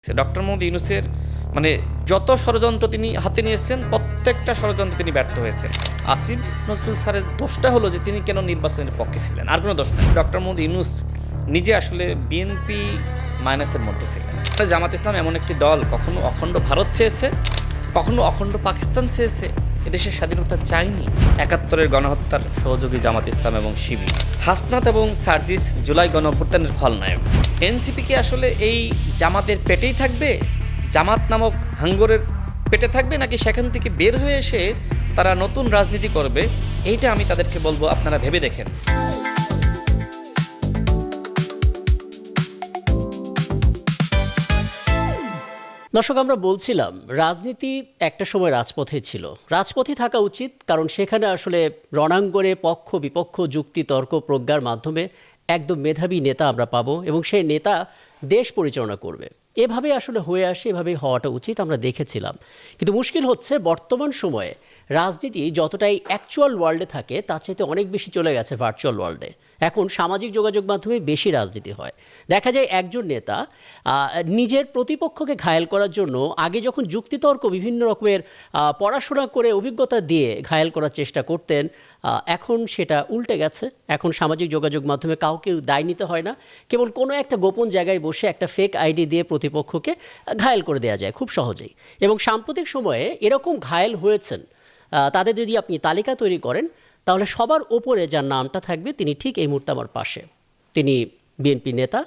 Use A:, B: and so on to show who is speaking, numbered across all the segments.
A: Doctor Mohammad ইউনূসের মানে যত ষড়যন্ত্র তিনি হাতে নিয়েছেন প্রত্যেকটা ষড়যন্ত্র তিনি ব্যর্থ হয়েছেন। আসিফ নজরুল স্যারের দোষটা হলো যে তিনি কেন নির্বাচনের পক্ষে ছিলেন, আর কোনো দোষ নেই। ডক্টর মোহাম্মদ ইউনূস নিজে আসলে বিএনপি মাইনাসের মধ্যে ছিলেন। জামাত ইসলাম এমন একটি দল কখনো অখণ্ড ভারত চেয়েছে, কখনো অখণ্ড পাকিস্তান চেয়েছে, এদেশের স্বাধীনতা চায়নি। ৭১-এর গণহত্যার সহযোগী জামাত ইসলাম এবং শিবির, হাসনাত এবং সার্জিস জুলাই গণঅভ্যুত্থানের খলনায়ক। এনসিপি কি আসলে এই জামাতের পেটেই থাকবে, জামাত নামক হাঙ্গরের পেটে থাকবে, নাকি সেখান থেকে বের হয়ে এসে তারা নতুন রাজনীতি করবে? এইটা আমি তাদেরকে বলবো, আপনারা ভেবে দেখেন।
B: দর্শক, আমরা বলছিলাম রাজনীতি একটা সময় রাজপথে ছিল, রাজপথে থাকা উচিত, কারণ সেখানে আসলে রণাঙ্গনে পক্ষ বিপক্ষ যুক্তি তর্ক প্রজ্ঞার মাধ্যমে একদম মেধাবী নেতা আমরা পাবো এবং সেই নেতা দেশ পরিচালনা করবে। এভাবে আসলে হয়ে আসে, এভাবেই হওয়াটা উচিত, আমরা দেখেছিলাম। কিন্তু মুশকিল হচ্ছে বর্তমান সময়ে রাজনীতি যতটাই অ্যাকচুয়াল ওয়ার্ল্ডে থাকে তার চাইতে অনেক বেশি চলে গেছে ভার্চুয়াল ওয়ার্ল্ডে। এখন সামাজিক যোগাযোগ মাধ্যমে বেশি রাজনীতি হয়। দেখা যায় একজন নেতা নিজের প্রতিপক্ষকে ঘায়েল করার জন্য আগে যখন যুক্তিতর্ক বিভিন্ন রকমের পড়াশোনা করে অভিজ্ঞতা দিয়ে ঘায়েল করার চেষ্টা করতেন, এখন সেটা উল্টে গেছে। এখন সামাজিক যোগাযোগ মাধ্যমে কাউকে দায় নিতে হয় না, কেবল কোনো একটা গোপন জায়গায় বসে একটা ফেক আইডি দিয়ে প্রতিপক্ষকে ঘায়েল করে দেওয়া যায় খুব সহজেই। এবং সাম্প্রতিক সময়ে এরকম ঘায়েল হয়েছেন তাদের যদি আপনি তালিকা তৈরি করেন, তাহলে সবার ওপরে যার নামটা থাকবে তিনি ঠিক এই মুহূর্তে আমার পাশে। তিনি বিএনপি নেতা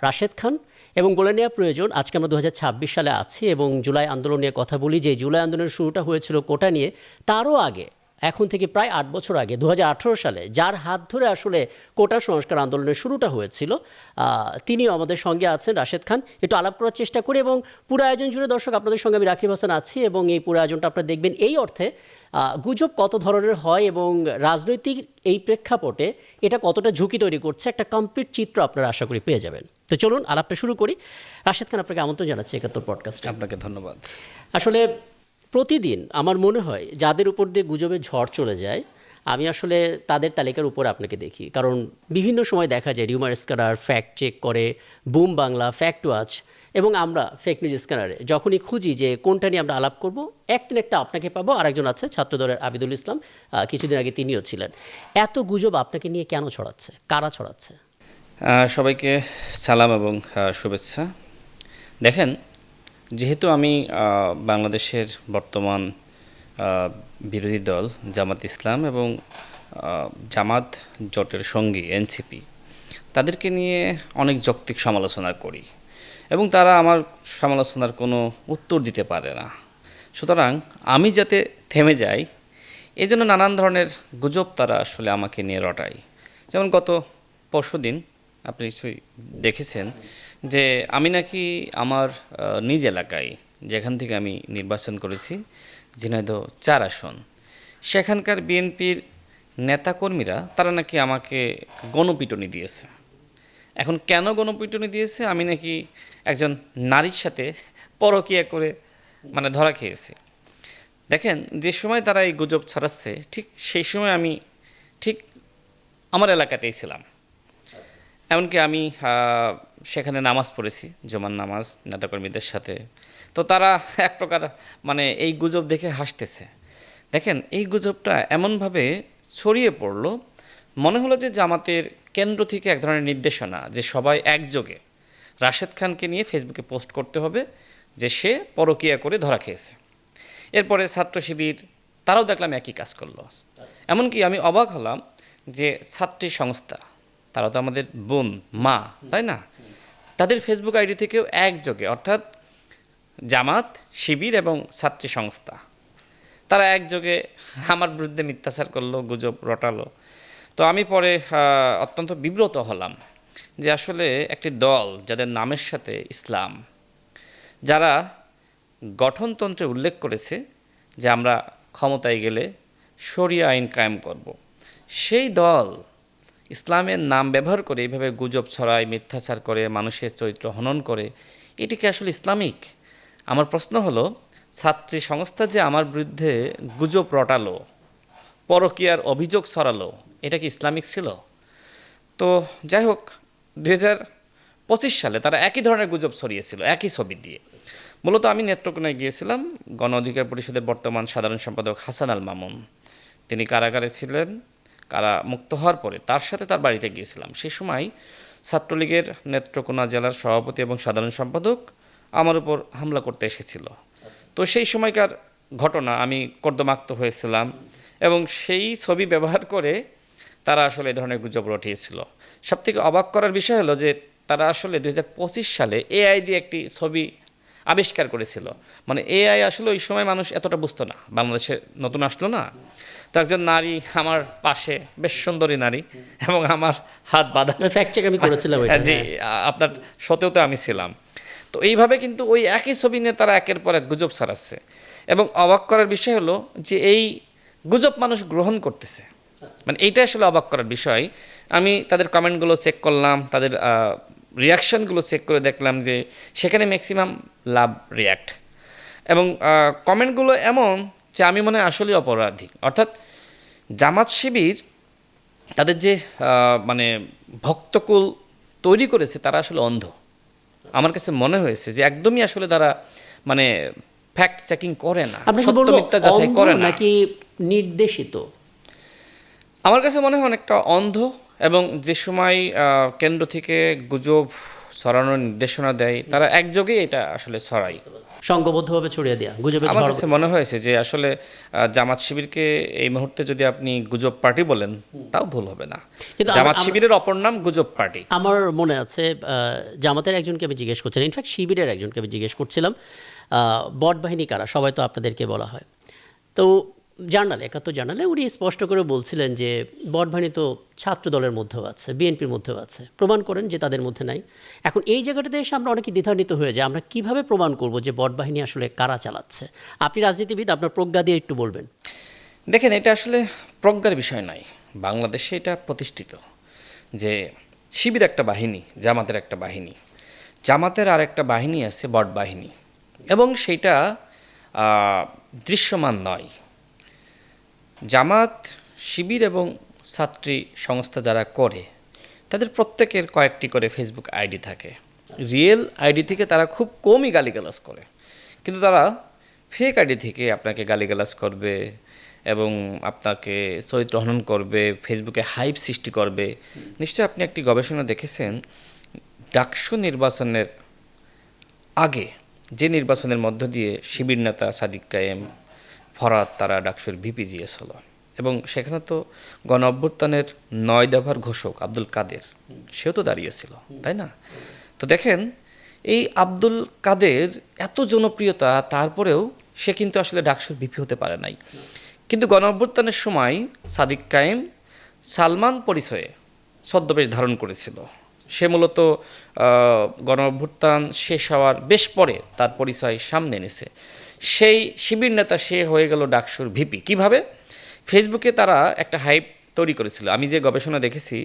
B: রাশেদ খান। এবং বলে নেওয়া প্রয়োজন, আজকে আমরা 2026 সালে আছি এবং জুলাই আন্দোলন নিয়ে কথা বলি। যে জুলাই আন্দোলনের শুরুটা হয়েছিল কোটা নিয়ে, তারও আগে, এখন থেকে প্রায় 8 বছর আগে 2018 সালে যার হাত ধরে আসলে কোটা সংস্কার আন্দোলনের শুরুটা হয়েছিল, তিনিও আমাদের সঙ্গে আছেন, রাশেদ খান। একটু আলাপ করার চেষ্টা করি এবং পুরো আয়োজন জুড়ে দর্শক আপনাদের সঙ্গে আমি রাকিব হাসান আছি এবং এই পুরো আয়োজনটা আপনারা দেখবেন। এই অর্থে গুজব কত ধরনের হয় এবং রাজনৈতিক এই প্রেক্ষাপটে এটা কতটা ঝুঁকি তৈরি করছে, একটা কমপ্লিট চিত্র আপনারা আশা করি পেয়ে যাবেন। তো চলুন আলাপটা শুরু করি। রাশেদ খান, আপনাকে আমন্ত্রণ জানাচ্ছি ৭১ পডকাস্টে।
A: আপনাকে ধন্যবাদ।
B: আসলে প্রতিদিন আমার মনে হয় যাদের উপর দিয়ে গুজবের ঝড় চলে যায়, আমি আসলে তাদের তালিকার উপর আপনাকে দেখি। কারণ বিভিন্ন সময় দেখা যায় রিউমার স্ক্যানার ফ্যাক্ট চেক করে, বুম বাংলা, ফ্যাক্ট ওয়াচ, এবং আমরা ফেক নিউজ স্ক্যানারে যখনই খুঁজি যে কোনটা নিয়ে আমরা আলাপ করব, একটা আপনাকে পাবো। আরেকজন আছে ছাত্রদলের আবিদুল ইসলাম, কিছুদিন আগে তিনিও ছিলেন। এত গুজব আপনাকে নিয়ে কেন ছড়াচ্ছে, কারা ছড়াচ্ছে?
A: সবাইকে সালাম এবং শুভেচ্ছা। দেখেন, যেহেতু আমি বাংলাদেশের বর্তমান বিরোধী দল জামাত ইসলাম এবং জামাত জোটের সঙ্গী এনসিপি, তাদেরকে নিয়ে অনেক যৌক্তিক সমালোচনা করি এবং তারা আমার সমালোচনার কোনো উত্তর দিতে পারে না। সুতরাং আমি যাতে থেমে যাই, এই জন্য নানান ধরনের গুজব তারা আসলে আমাকে নিয়ে রটায়। যেমন গত পরশুদিন আপনি নিশ্চয়ই দেখেছেন যে আমি নাকি আমার নিজ এলাকায়, যেখান থেকে আমি নির্বাচন করেছি, ঝিনাইদহ ৪ আসন, সেখানকার বিএনপির নেতাকর্মীরা তারা নাকি আমাকে গণপিটুনি দিয়েছে। এখন কেন গণপিটুনি দিয়েছে? আমি নাকি একজন নারীর সাথে পরকীয়া করে মানে ধরা খেয়েছি। দেখেন, যে সময় তারা এই গুজব ছড়াচ্ছে ঠিক সেই সময় আমি ঠিক আমার এলাকাতেই ছিলাম। এমনকি আমি সেখানে নামাজ পড়েছি, জুমার নামাজ, নেতাকর্মীদের সাথে। তো তারা এক প্রকার মানে এই গুজব দেখে হাসতেছে। দেখেন, এই গুজবটা এমনভাবে ছড়িয়ে পড়লো, মনে হলো যে জামাতের কেন্দ্র থেকে এক ধরনের নির্দেশনা যে সবাই একযোগে রাশেদ খানকে নিয়ে ফেসবুকে পোস্ট করতে হবে যে সে পরকীয়া করে ধরা খেয়েছে। এরপরে ছাত্র শিবির তারাও দেখলাম একই কাজ করলো। এমনকি আমি অবাক হলাম যে ছাত্রী সংস্থা, তারা তো আমাদের বোন মা, তাই না? তাদের ফেসবুক আইডি থেকেও একযোগে, অর্থাৎ জামাত, শিবির এবং ছাত্রী সংস্থা, তারা একযোগে আমার বিরুদ্ধে মিথ্যাচার করলো, গুজব রটালো। তো আমি পরে অত্যন্ত বিব্রত হলাম যে আসলে একটি দল যাদের নামের সাথে ইসলাম, যারা গঠনতন্ত্রে উল্লেখ করেছে যে আমরা ক্ষমতায় গেলে শরিয়া আইন কায়েম করব, সেই দল ইসলামের নাম ব্যবহার করে এইভাবে গুজব ছড়ায়, মিথ্যাচার করে, মানুষের চরিত্র হনন করে, এটি কি আসলে ইসলামিক? আমার প্রশ্ন হলো, ছাত্রী সংস্থা যে আমার বিরুদ্ধে গুজব রটালো, পরকীয়ার অভিযোগ ছড়ালো, এটা কি ইসলামিক ছিল? তো যাই হোক, সালে তারা একই ধরনের গুজব ছড়িয়েছিল একই ছবি দিয়ে। মূলত আমি নেত্রকোনায় গিয়েছিলাম, গণ অধিকার পরিষদের বর্তমান সাধারণ সম্পাদক হাসান আল মামুন তিনি কারাগারে ছিলেন। মুক্ত হওয়ার পরে তার সাথে তার বাড়িতে গিয়েছিলাম। সেই সময় ছাত্রলীগের নেত্রকোনা জেলার সভাপতি এবং সাধারণ সম্পাদক আমার উপর হামলা করতে এসেছিল। তো সেই সময়কার ঘটনা, আমি কর্দমাক্ত হয়েছিলাম এবং সেই ছবি ব্যবহার করে তারা আসলে এই ধরনের গুজব রটিয়েছিল। সবথেকে অবাক করার বিষয় হলো যে তারা আসলে 2025 সালে এআই দিয়ে একটি ছবি আবিষ্কার করেছিল। মানে এআই আসলে ওই সময় মানুষ এতটা বুঝতো না, বাংলাদেশে নতুন আসলো না। তো একজন নারী আমার পাশে, বেশ সুন্দরী নারী, এবং আমার হাত বাঁধা।
B: ফ্যাক্ট চেক আমি করেছিলাম এটা,
A: জি,
B: হ্যাঁ।
A: আপনার সতেও তো আমি ছিলাম। তো এইভাবে কিন্তু ওই একই ছবি নিয়ে তারা একের পর এক গুজব ছড়াচ্ছে এবং অবাক করার বিষয় হলো যে এই গুজব মানুষ গ্রহণ করতেছে। মানে এইটা আসলে অবাক করার বিষয়। আমি তাদের কমেন্টগুলো চেক করলাম, তাদের রিয়াকশানগুলো চেক করে দেখলাম যে সেখানে ম্যাক্সিমাম লাভ রিয়াক্ট, এবং কমেন্টগুলো এমন যে আমি মনে হয় আসলে অপরাধী। অর্থাৎ জামাত শিবির তাদের যে মানে ভক্তকুল তৈরি করেছে তারা আসলে অন্ধ। আমার কাছে মনে হয়েছে যে একদমই আসলে তারা মানে ফ্যাক্ট চেকিং করে না, সত্য মিথ্যা যাচাই করে না।
B: নাকি নির্দেশিত?
A: আমার কাছে মনে হয় অনেকটা অন্ধ, এবং যে সময় কেন্দ্র থেকে গুজব ছড়ানোর নির্দেশনা দেয় তারা একযোগে এটা আসলে ছড়ায়,
B: সংঘবদ্ধভাবে ছড়িয়ে দেয়া গুজবের
A: আমার
B: ঝড়।
A: কাছে মনে হয়েছে যে আসলে জামাত শিবিরকে এই মুহূর্তে যদি আপনি গুজব পার্টি বলেন তাও ভুল হবে না।
B: কিন্তু
A: জামাত শিবিরের অপর নাম গুজব পার্টি।
B: আমার মনে আছে জামাতের একজনকে আমি জিজ্ঞেস করছিলাম, ইনফ্যাক্ট শিবিরের একজনকে আমি জিজ্ঞেস করছিলাম বট বাহিনী কারা, সবাই তো আপনাদেরকে বলা হয়। তো জার্নালে, একাত্তর জার্নালে উনি স্পষ্ট করে বলছিলেন যে বট বাহিনী তো ছাত্র দলের মধ্যেও আছে, বিএনপির মধ্যেও আছে, প্রমাণ করেন যে তাদের মধ্যে নাই। এখন এই জায়গাটাতে এসে আমরা অনেকে দ্বিধান্বিত হয়ে যাই, আমরা কিভাবে প্রমাণ করব যে বট বাহিনী আসলে কারা চালাচ্ছে? আপনি রাজনীতিবিদ, আপনার প্রজ্ঞা দিয়ে একটু বলবেন।
A: দেখেন, এটা আসলে প্রজ্ঞার বিষয় নয়, বাংলাদেশে এটা প্রতিষ্ঠিত যে শিবির একটা বাহিনী, জামাতের একটা বাহিনী, জামাতের আর একটা বাহিনী আছে বট বাহিনী, এবং সেইটা দৃশ্যমান নয়। জামাত, শিবির এবং ছাত্রী সংস্থা যারা করে তাদের প্রত্যেকের কয়েকটি করে ফেসবুক আইডি থাকে। রিয়েল আইডি থেকে তারা খুব কমই গালিগালাজ করে, কিন্তু তারা ফেক আইডি থেকে আপনাকে গালিগালাজ করবে এবং আপনাকে চরিত্র হনন করবে, ফেসবুকে হাইপ সৃষ্টি করবে। নিশ্চয়ই আপনি একটি গবেষণা দেখেছেন, ডাকসু নির্বাচনের আগে যে নির্বাচনের মধ্য দিয়ে শিবির নেতা সাদিক কায়েম, ফরহাদ তারা ডাকসুর ভিপিজিএস হলো, এবং সেখানে তো গণ অভ্যুত্থানের 9 দফার ঘোষক আব্দুল কাদের সেও তো দাঁড়িয়েছিল, তাই না? তো দেখেন, এই আব্দুল কাদের এত জনপ্রিয়তা, তারপরেও সে কিন্তু আসলে ডাকসুর ভিপি হতে পারে নাই। কিন্তু গণ অভ্যুত্থানের সময় সাদিক কায়েম সালমান পরিচয়ে ছদ্মবেশ ধারণ করেছিল। সে মূলত গণ অভ্যুত্থান শেষ হওয়ার বেশ পরে তার পরিচয় সামনে এনেছে। সেই শিবির নেতা সে হয়ে গেল ডাকসুর ভিপি। কিভাবে? ফেসবুকে তারা একটা হাইপ তৈরি করেছিল। আমি যে গবেষণা দেখেছি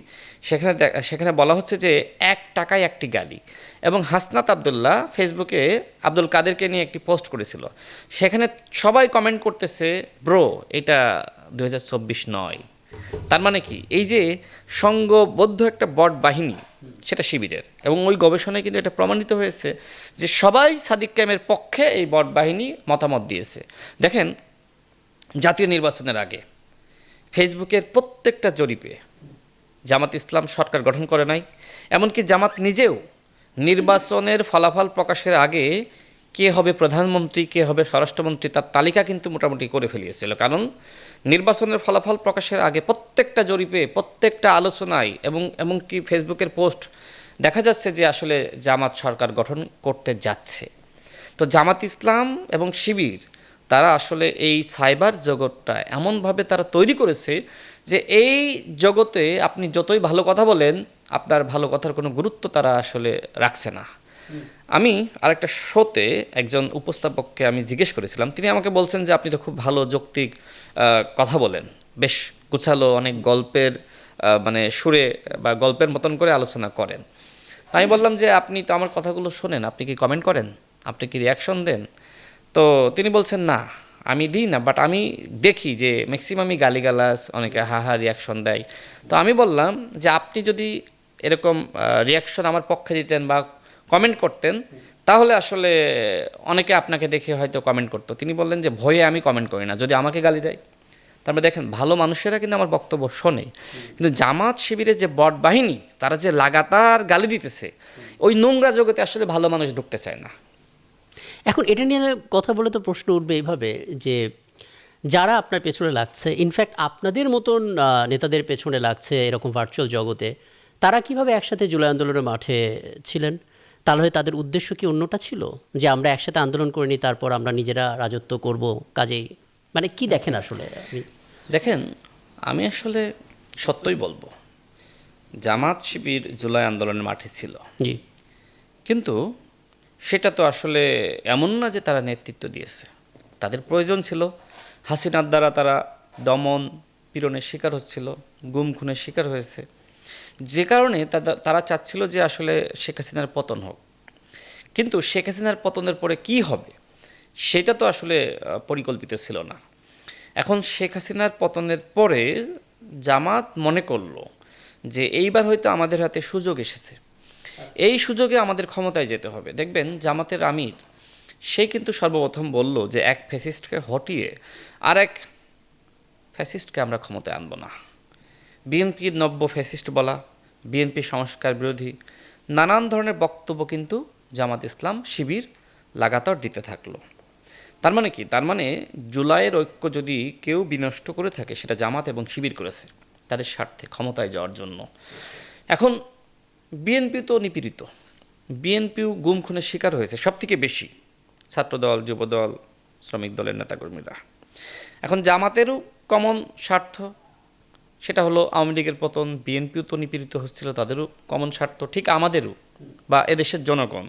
A: সেখানে বলা হচ্ছে যে 1 টাকায় একটি গালি, এবং হাসনাত আবদুল্লাহ ফেসবুকে আব্দুল কাদেরকে নিয়ে একটি পোস্ট করেছিল। সেখানে সবাই কমেন্ট করতেছে, ব্রো এটা 2024 নয়। তার মানে কি, এই যে সংঘবদ্ধ একটা বট বাহিনী সেটা শিবিরের, এবং ওই গবেষণায় কিন্তু এটা প্রমাণিত হয়েছে যে সবাই সাদিক কায়েমের পক্ষে এই বট বাহিনী মতামত দিয়েছে। দেখেন, জাতীয় নির্বাচনের আগে ফেসবুকের প্রত্যেকটা জরিপে জামাত ইসলাম সরকার গঠন করে নাই, এমনকি জামাত নিজেও নির্বাচনের ফলাফল প্রকাশের আগে কে হবে প্রধানমন্ত্রী, কে হবে স্বরাষ্ট্রমন্ত্রী তার তালিকা কিন্তু মোটামুটি করে ফেলিয়েছিল। কারণ নির্বাচনের ফলাফল প্রকাশের আগে প্রত্যেকটা জরিপে, প্রত্যেকটা আলোচনায় এবং এমনকি ফেসবুকের পোস্ট দেখা যাচ্ছে যে আসলে জামাত সরকার গঠন করতে যাচ্ছে। তো জামাত ইসলাম এবং শিবির তারা আসলে এই সাইবার জগৎটা এমনভাবে তারা তৈরি করেছে যে এই জগতে আপনি যতই ভালো কথা বলেন, আপনার ভালো কথার কোনো গুরুত্ব তারা আসলে রাখছে না। আমি আরেকটা শোতে একজন উপস্থাপককে আমি জিজ্ঞেস করেছিলাম, তিনি আমাকে বলছেন যে আপনি তো খুব ভালো যৌক্তিক কথা বলেন, বেশ গুছালো, অনেক গল্পের মানে সুরে বা গল্পের মতন করে আলোচনা করেন। তাই আমি বললাম যে আপনি তো আমার কথাগুলো শোনেন, আপনি কি কমেন্ট করেন, আপনি কি রিয়াকশন দেন? তো তিনি বলছেন না, আমি দিই না, বাট আমি দেখি যে ম্যাক্সিমামই গালিগালাজ, অনেকে হা হা রিয়াকশন দেয়। তো আমি বললাম যে আপনি যদি এরকম রিয়াকশন আমার পক্ষে দিতেন বা কমেন্ট করতেন, তাহলে আসলে অনেকে আপনাকে দেখে হয়তো কমেন্ট করতো। তিনি বললেন যে ভয়ে আমি কমেন্ট করি না, যদি আমাকে গালি দেয়। তারপরে দেখেন, ভালো মানুষেরা কিন্তু আমার বক্তব্য শোনে, কিন্তু জামাত শিবিরের যে বট বাহিনী, তারা যে লাগাতার গালি দিতেছে, ওই নোংরা জগতে আসলে ভালো মানুষ ঢুকতে চায় না।
B: এখন এটা নিয়ে কথা বলে তো প্রশ্ন উঠবে এইভাবে যে যারা আপনার পেছনে লাগছে, ইনফ্যাক্ট আপনাদের মতন নেতাদের পেছনে লাগছে এরকম ভার্চুয়াল জগতে, তারা কিভাবে একসাথে জুলাই আন্দোলনের মাঠে ছিলেন? তাহলে তাদের উদ্দেশ্য কি অন্যটা ছিল, যে আমরা একসাথে আন্দোলন করে নিই, তারপর আমরা নিজেরা রাজত্ব করব? কাজেই মানে কি দেখেন আসলে?
A: দেখেন, আমি আসলে সত্যই বলবো, জামাত শিবির জুলাই আন্দোলনের মাঠে ছিল,
B: জি,
A: কিন্তু সেটা তো আসলে এমন না যে তারা নেতৃত্ব দিয়েছে। তাদের প্রয়োজন ছিল, হাসিনার দ্বারা তারা দমন পীড়নের শিকার হচ্ছিল, গুম খুনের শিকার হয়েছে, যে কারণে তারা চাচ্ছিল যে আসলে শেখ হাসিনার পতন হোক। কিন্তু শেখ হাসিনার পতনের পরে কি হবে সেটা তো আসলে পরিকল্পিত ছিল না। এখন শেখ হাসিনার পতনের পরে জামাত মনে করলো যে এইবার হয়তো আমাদের হাতে সুযোগ এসেছে, এই সুযোগে আমাদের ক্ষমতায় যেতে হবে। দেখবেন জামাতের আমির, সে কিন্তু সর্বপ্রথম বলল যে এক ফ্যাসিস্টকে হটিয়ে আর এক ফ্যাসিস্টকে আমরা ক্ষমতায় আনবো না। বিএনপির নব্য ফ্যাসিস্ট বলা, বিএনপি সংস্কার বিরোধী নানান ধরনের বক্তব্য কিন্তু জামাত ইসলাম শিবির লাগাতার দিতে থাকলো। তার মানে কি? তার মানে জুলাইয়ের ঐক্য যদি কেউ বিনষ্ট করে থাকে, সেটা জামাত এবং শিবির করেছে তাদের স্বার্থে, ক্ষমতায় যাওয়ার জন্য। এখন বিএনপি তো নিপীড়িত, বিএনপিও গুম খুনের শিকার হয়েছে সব থেকে বেশি, ছাত্রদল, যুবদল, শ্রমিক দলের নেতাকর্মীরা। এখন জামাতেরও কমন স্বার্থ, সেটা হলো আওয়ামী লীগের পতন। বিএনপিও তো নিপীড়িত হচ্ছিল, তাদেরও কমন স্বার্থ, ঠিক আমাদেরও বা এদেশের জনগণ।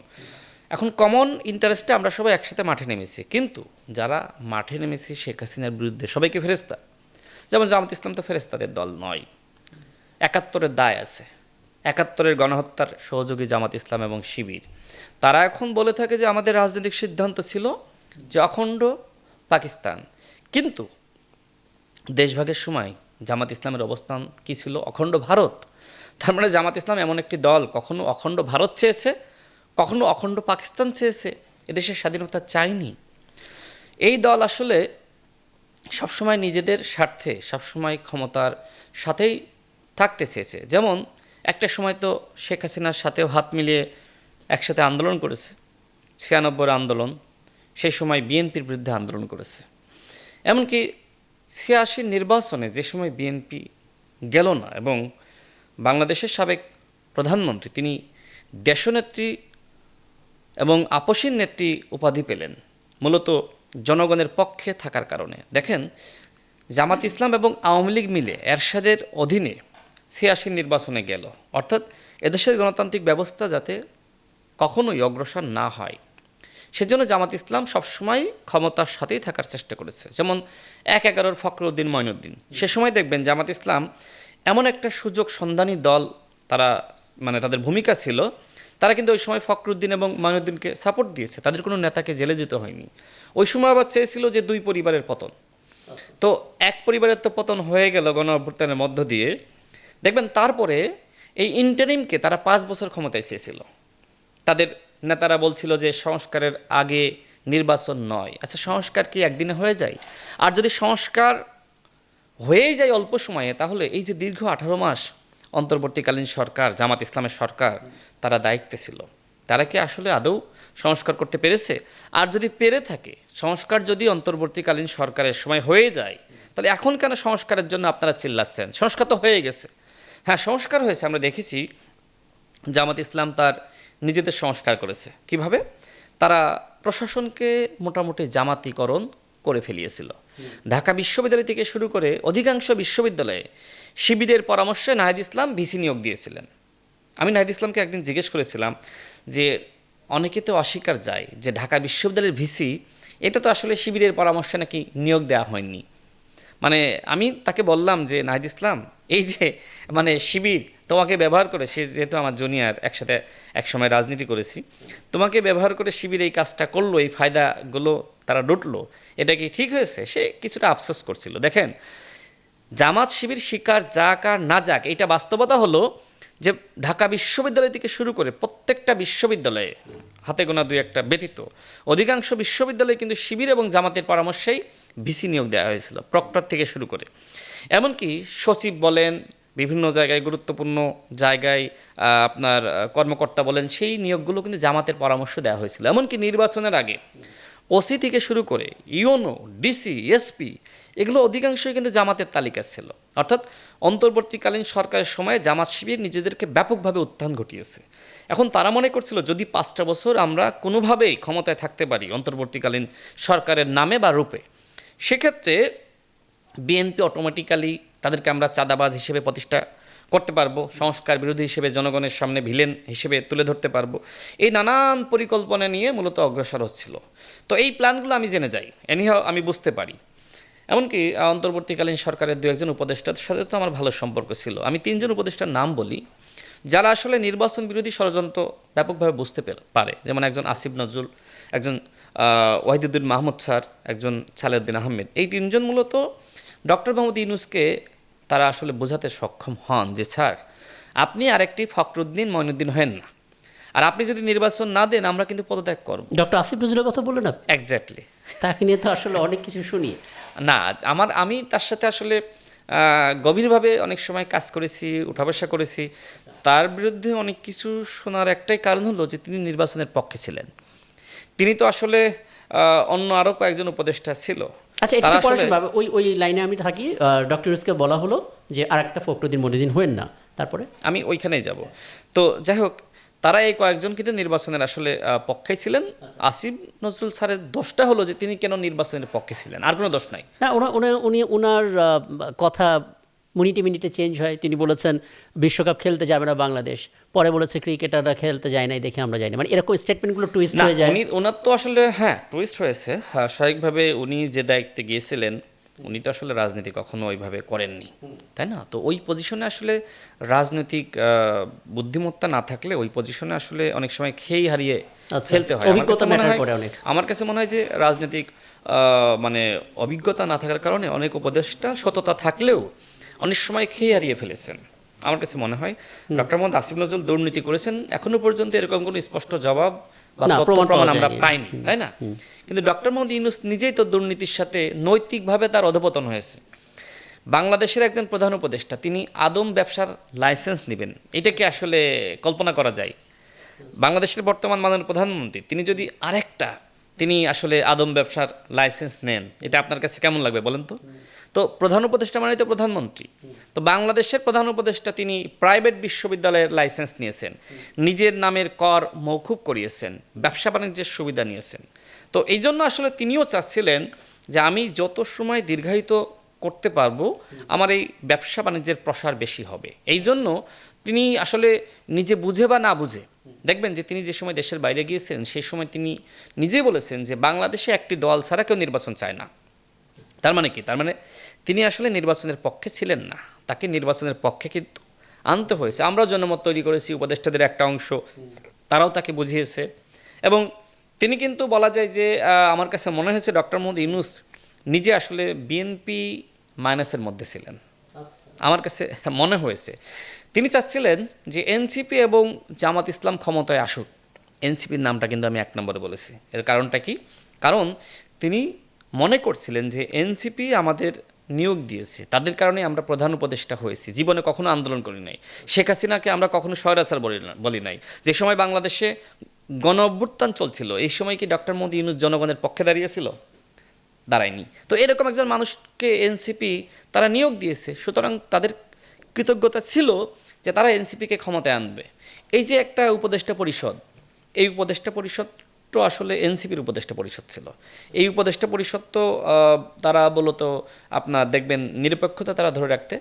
A: এখন কমন ইন্টারেস্টে আমরা সবাই একসাথে মাঠে নেমেছি, কিন্তু যারা মাঠে নেমেছি শেখ হাসিনার বিরুদ্ধে, সবাইকে ফেরেস্তা, যেমন জামাত ইসলাম তো ফেরেস্তাদের দল নয়। ৭১-এর দায় আছে, ৭১-এর গণহত্যার সহযোগী জামাত ইসলাম এবং শিবির। তারা এখন বলে থাকে যে আমাদের রাজনৈতিক সিদ্ধান্ত ছিল যে অখণ্ড পাকিস্তান, কিন্তু দেশভাগের সময় জামাত ইসলামের অবস্থান কি ছিল? অখণ্ড ভারত। তার মানে জামাত ইসলাম এমন একটি দল, কখনো অখণ্ড ভারত চেয়েছে, কখনো অখণ্ড পাকিস্তান চেয়েছে, এদেশের স্বাধীনতা চায়নি। এই দল আসলে সবসময় নিজেদের স্বার্থে, সবসময় ক্ষমতার সাথেই থাকতে চেয়েছে। যেমন একটা সময় তো শেখ হাসিনার সাথেও হাত মিলিয়ে একসাথে আন্দোলন করেছে, ৯৬-এর আন্দোলন, সেই সময় বিএনপির বিরুদ্ধে আন্দোলন করেছে। এমনকি ৮৬ নির্বাচনে যে সময় বিএনপি গেল না এবং বাংলাদেশের সাবেক প্রধানমন্ত্রী তিনি দেশনেত্রী এবং আপসীন নেত্রী উপাধি পেলেন মূলত জনগণের পক্ষে থাকার কারণে। দেখেন, জামাত ইসলাম এবং আওয়ামী লীগ মিলে এরশাদের অধীনে ৮৬ নির্বাচনে গেল, অর্থাৎ এদেশের গণতান্ত্রিক ব্যবস্থা যাতে কখনোই অগ্রসর না হয়, সেজন্য জামাত ইসলাম সবসময় ক্ষমতার সাথেই থাকার চেষ্টা করেছে। যেমন ১/১১ ফখরুদ্দিন মঈনুদ্দিন, সে সময় দেখবেন জামাত ইসলাম এমন একটা সুযোগ সন্ধানী দল, তারা মানে তাদের ভূমিকা ছিল, তারা কিন্তু ওই সময় ফখরুদ্দিন এবং মঈনুদ্দিনকে সাপোর্ট দিয়েছে, তাদের কোনো নেতাকে জেলে যেতে হয়নি। ওই সময় আবার চেয়েছিল যে দুই পরিবারের পতন, তো এক পরিবারের তো পতন হয়ে গেল গণ অভ্যুত্থানের মধ্য দিয়ে। দেখবেন তারপরে এই ইন্টারিমকে তারা ৫ বছর ক্ষমতায় চেয়েছিল। তাদের নেতারা বলছিল যে সংস্কারের আগে নির্বাচন নয়। আচ্ছা, সংস্কার কি একদিনে হয়ে যায়? আর যদি সংস্কার হয়েই যায় অল্প সময়ে, তাহলে এই যে দীর্ঘ ১৮ মাস অন্তর্বর্তীকালীন সরকার, জামাত ইসলামের সরকার, তারা দায়িত্বে ছিল, তারা কি আসলে আদৌ সংস্কার করতে পেরেছে? আর যদি পেরে থাকে, সংস্কার যদি অন্তর্বর্তীকালীন সরকারের সময় হয়ে যায়, তাহলে এখন কেন সংস্কারের জন্য আপনারা চিল্লাচ্ছেন? সংস্কার তো হয়ে গেছে। হ্যাঁ, সংস্কার হয়েছে, আমরা দেখেছি জামাত ইসলাম তার নিজেদের সংস্কার করেছে। কিভাবে? তারা প্রশাসনকে মোটামুটি জামাতিকরণ করে ফেলিয়েছিল। ঢাকা বিশ্ববিদ্যালয় থেকে শুরু করে অধিকাংশ বিশ্ববিদ্যালয়ে শিবিরের পরামর্শে নাহিদ ইসলাম ভিসি নিয়োগ দিয়েছিলেন। আমি নাহিদ ইসলামকে একদিন জিজ্ঞেস করেছিলাম যে অনেকে তো অস্বীকার যায় যে ঢাকা বিশ্ববিদ্যালয়ের ভিসি, এটা তো আসলে শিবিরের পরামর্শে নাকি নিয়োগ দেওয়া হয়নি। মানে আমি তাকে বললাম যে নাহিদ ইসলাম, এই যে মানে শিবির তোমাকে ব্যবহার করে, সে যেহেতু আমার জুনিয়র, একসাথে একসময় রাজনীতি করেছি, তোমাকে ব্যবহার করে শিবির এই কাজটা করলো, এই ফায়দাগুলো তারা লুটলো, এটা কি ঠিক হয়েছে? সে কিছুটা আফসোস করছিল। দেখেন, জামাত শিবির শিকার যাক আর না যাক, এইটা বাস্তবতা হলো যে ঢাকা বিশ্ববিদ্যালয় থেকে শুরু করে প্রত্যেকটা বিশ্ববিদ্যালয়ে হাতে গোনা দুই একটা ব্যতীত অধিকাংশ বিশ্ববিদ্যালয়ে কিন্তু শিবির এবং জামাতের পরামর্শেই ভিসি নিয়োগ দেওয়া হয়েছিল, প্রক্টর থেকে শুরু করে। এমনকি সচিব বলেন, বিভিন্ন জায়গায় গুরুত্বপূর্ণ জায়গায় আপনার কর্মকর্তা বলেন, সেই নিয়োগগুলো কিন্তু জামাতের পরামর্শ দেওয়া হয়েছিল। এমনকি নির্বাচনের আগে ওসি থেকে শুরু করে ইউনো, ডিসি, এসপি এগুলো অধিকাংশই কিন্তু জামাতের তালিকা ছিল। অর্থাৎ অন্তর্বর্তীকালীন সরকারের সময়ে জামাত শিবির নিজেদেরকে ব্যাপকভাবে উত্থান ঘটিয়েছে। এখন তারা মনে করছিল যদি 5টা বছর আমরা কোনোভাবেই ক্ষমতায় থাকতে পারি অন্তর্বর্তীকালীন সরকারের নামে বা রূপে, সেক্ষেত্রে বিএনপি অটোমেটিক্যালি তাদেরকে আমরা চাঁদাবাজ হিসেবে প্রতিষ্ঠা করতে পারবো, সংস্কার বিরোধী হিসেবে জনগণের সামনে ভিলেন হিসেবে তুলে ধরতে পারবো। এই নানান পরিকল্পনা নিয়ে মূলত অগ্রসর হচ্ছিল। তো এই প্ল্যানগুলো আমি জেনে যাই, এনিহাও আমি বুঝতে পারি। এমনকি অন্তর্বর্তীকালীন সরকারের 2-1 উপদেষ্টার সাথে তো আমার ভালো সম্পর্ক ছিল। আমি 3জন উপদেষ্টার নাম বলি যারা আসলে নির্বাচন বিরোধী ষড়যন্ত্র ব্যাপকভাবে বুঝতে পারে। যেমন একজন আসিফ নজরুল, একজন ওয়াহিদুদ্দিন মাহমুদ স্যার, একজন সালেউদ্দিন আহমেদ। এই 3জন মূলত ডক্টর মোহাম্মদ ইউনূসকে তারা আসলে বোঝাতে সক্ষম হন যে স্যার আপনি আরেকটি ফখরুদ্দিন মঈনুদ্দিন হেন না, আর আপনি যদি নির্বাচন না দেন আমরা কিন্তু পদত্যাগ করব।
B: ডক্টর আসিফ নজরুলের কথা বললেন আপনি?
A: এক্স্যাক্টলি।
B: তাকে নিয়ে তো আসলে অনেক কিছু শুনি।
A: না, আমি তার সাথে আসলে গভীরভাবে অনেক সময় কাজ করেছি, উঠা বসা করেছি। তার বিরুদ্ধে অনেক কিছু শোনার একটাই কারণ হলো যে তিনি নির্বাচনের পক্ষে ছিলেন। তিনি তো আসলে অন্য আরও কয়েকজন উপদেষ্টা ছিল।
B: আচ্ছা, এটা পরে শুনবো। ওই লাইনে আমি থাকি। ডক্টর ইউনূসকে বলা হলো যে আরেকটা ফখরুদ্দিন মঈনুদ্দিন হয়েন না, তারপরে আমি
A: ওইখানেই যাব। তো যাই হোক, তারা এই কয়েকজন কিন্তু নির্বাচনের আসলে পক্ষে ছিলেন। আসিফ নজরুল স্যারের দোষটা হলো যে তিনি কেন নির্বাচনের পক্ষে ছিলেন, আর কোনো দোষ নাই।
B: হ্যাঁ, উনি ওনার কথা মিনিটে চেঞ্জ হয়। তিনি বলেছেন বিশ্বকাপ খেলতে যাবে না বাংলাদেশ, পরে বলেছে ক্রিকেটাররা খেলতে যায় নাই দেখে আমরা যাই না, মানে এরকম স্টেটমেন্টগুলো টুইস্ট হয়ে যায়।
A: ওনার তো আসলে টুইস্ট হয়েছে। স্বাভাবিকভাবে উনি যে দায়িত্বে গিয়েছিলেন উনি তো আসলে রাজনীতি কখনো ওইভাবে করেননি, তাই না? তো ওই পজিশনে আসলে রাজনৈতিক বুদ্ধিমত্তা না থাকলে ওই পজিশনে আসলে অনেক সময় খেই হারিয়ে খেলতে হয়। আমার কাছে মনে হয় যে রাজনৈতিক মানে অভিজ্ঞতা না থাকার কারণে অনেক উপদেষ্টা সততা থাকলেও অনেক সময় খেয়ে হারিয়ে ফেলেছেন। আমার কাছে মনে হয় ডক্টর মোহাম্মদ আসিফ নজরুল দুর্নীতি করেছেন, এখনো পর্যন্ত এরকম কোনো স্পষ্ট জবাব বা তথ্য প্রমাণ আমরা পাইনি, তাই না? কিন্তু ডক্টর মোহাম্মদ ইউনূস নিজেই তো দুর্নীতির সাথে নৈতিকভাবে তার অধঃপতন হয়েছে। বাংলাদেশের একজন প্রধান উপদেষ্টা তিনি আদম ব্যবসার লাইসেন্স নেবেন, এটাকে আসলে কল্পনা করা যায়? বাংলাদেশের বর্তমান মাননীয় প্রধানমন্ত্রী তিনি যদি তিনি আসলে আদম ব্যবসার লাইসেন্স নেন, এটা আপনার কাছে কেমন লাগবে বলেন তো? তো প্রধান উপদেষ্টা মানে তো প্রধানমন্ত্রী। তো বাংলাদেশের প্রধান উপদেষ্টা তিনি প্রাইভেট বিশ্ববিদ্যালয়ের লাইসেন্স নিয়েছেন, নিজের নামের কর মওকুফ করিয়েছেন, ব্যবসা বাণিজ্যের সুবিধা নিয়েছেন। তো এই জন্য আসলে তিনিও চাচ্ছিলেন যে আমি যত সময় দীর্ঘায়িত করতে পারবো আমার এই ব্যবসা বাণিজ্যের প্রসার বেশি হবে। এই জন্য তিনি আসলে নিজে বুঝে বা না বুঝে, দেখবেন যে তিনি যে সময় দেশের বাইরে গিয়েছেন সেই সময় তিনি নিজে বলেছেন যে বাংলাদেশে একটি দল ছাড়া কেউ নির্বাচন চায় না। তার মানে কি? তার মানে তিনি আসলে নির্বাচনের পক্ষে ছিলেন না, তাকে নির্বাচনের পক্ষে কিন্তু আনতে হয়েছে। আমরাও জনমত তৈরি করেছি, উপদেষ্টাদের একটা অংশ তারাও তাকে বুঝিয়েছে। এবং তিনি কিন্তু বলা যায় যে আমার কাছে মনে হয়েছে ডক্টর মোহাম্মদ ইউনূস নিজে আসলে বিএনপি মাইনাসের মধ্যে ছিলেন। আমার কাছে মনে হয়েছে তিনি চাচ্ছিলেন যে এনসিপি এবং জামাত ইসলাম ক্ষমতায় আসুক। এনসিপির নামটা কিন্তু আমি 1 নম্বরে বলেছি। এর কারণটা কি? কারণ তিনি মনে করছিলেন যে এনসিপি আমাদের নিয়োগ দিয়েছে, তাদের কারণে আমরা প্রধান উপদেষ্টা হয়েছি, জীবনে কখনো আন্দোলন করি নাই। শেখ হাসিনাকে আমরা কখনো স্বৈরাচার বলি নাই। যে সময় বাংলাদেশে গণ অভ্যুত্থান চলছিল এই সময় কি ডক্টর মোহাম্মদ ইউনূস জনগণের পক্ষে দাঁড়িয়েছিল? দাঁড়ায়নি। তো এরকম একজন মানুষকে এনসিপি তারা নিয়োগ দিয়েছে, সুতরাং তাদের কৃতজ্ঞতা ছিল যে তারা এনসিপিকে ক্ষমতায় আনবে। এই যে একটা উপদেষ্টা পরিষদ, এই উপদেষ্টা পরিষদ তো আসলে এনসিপির উপদেষ্টা পরিষদ ছিল। এই উপদেষ্টা পরিষদ তো তারা বলতো আপনার দেখবেন নিরপেক্ষতা তারা ধরে রাখতে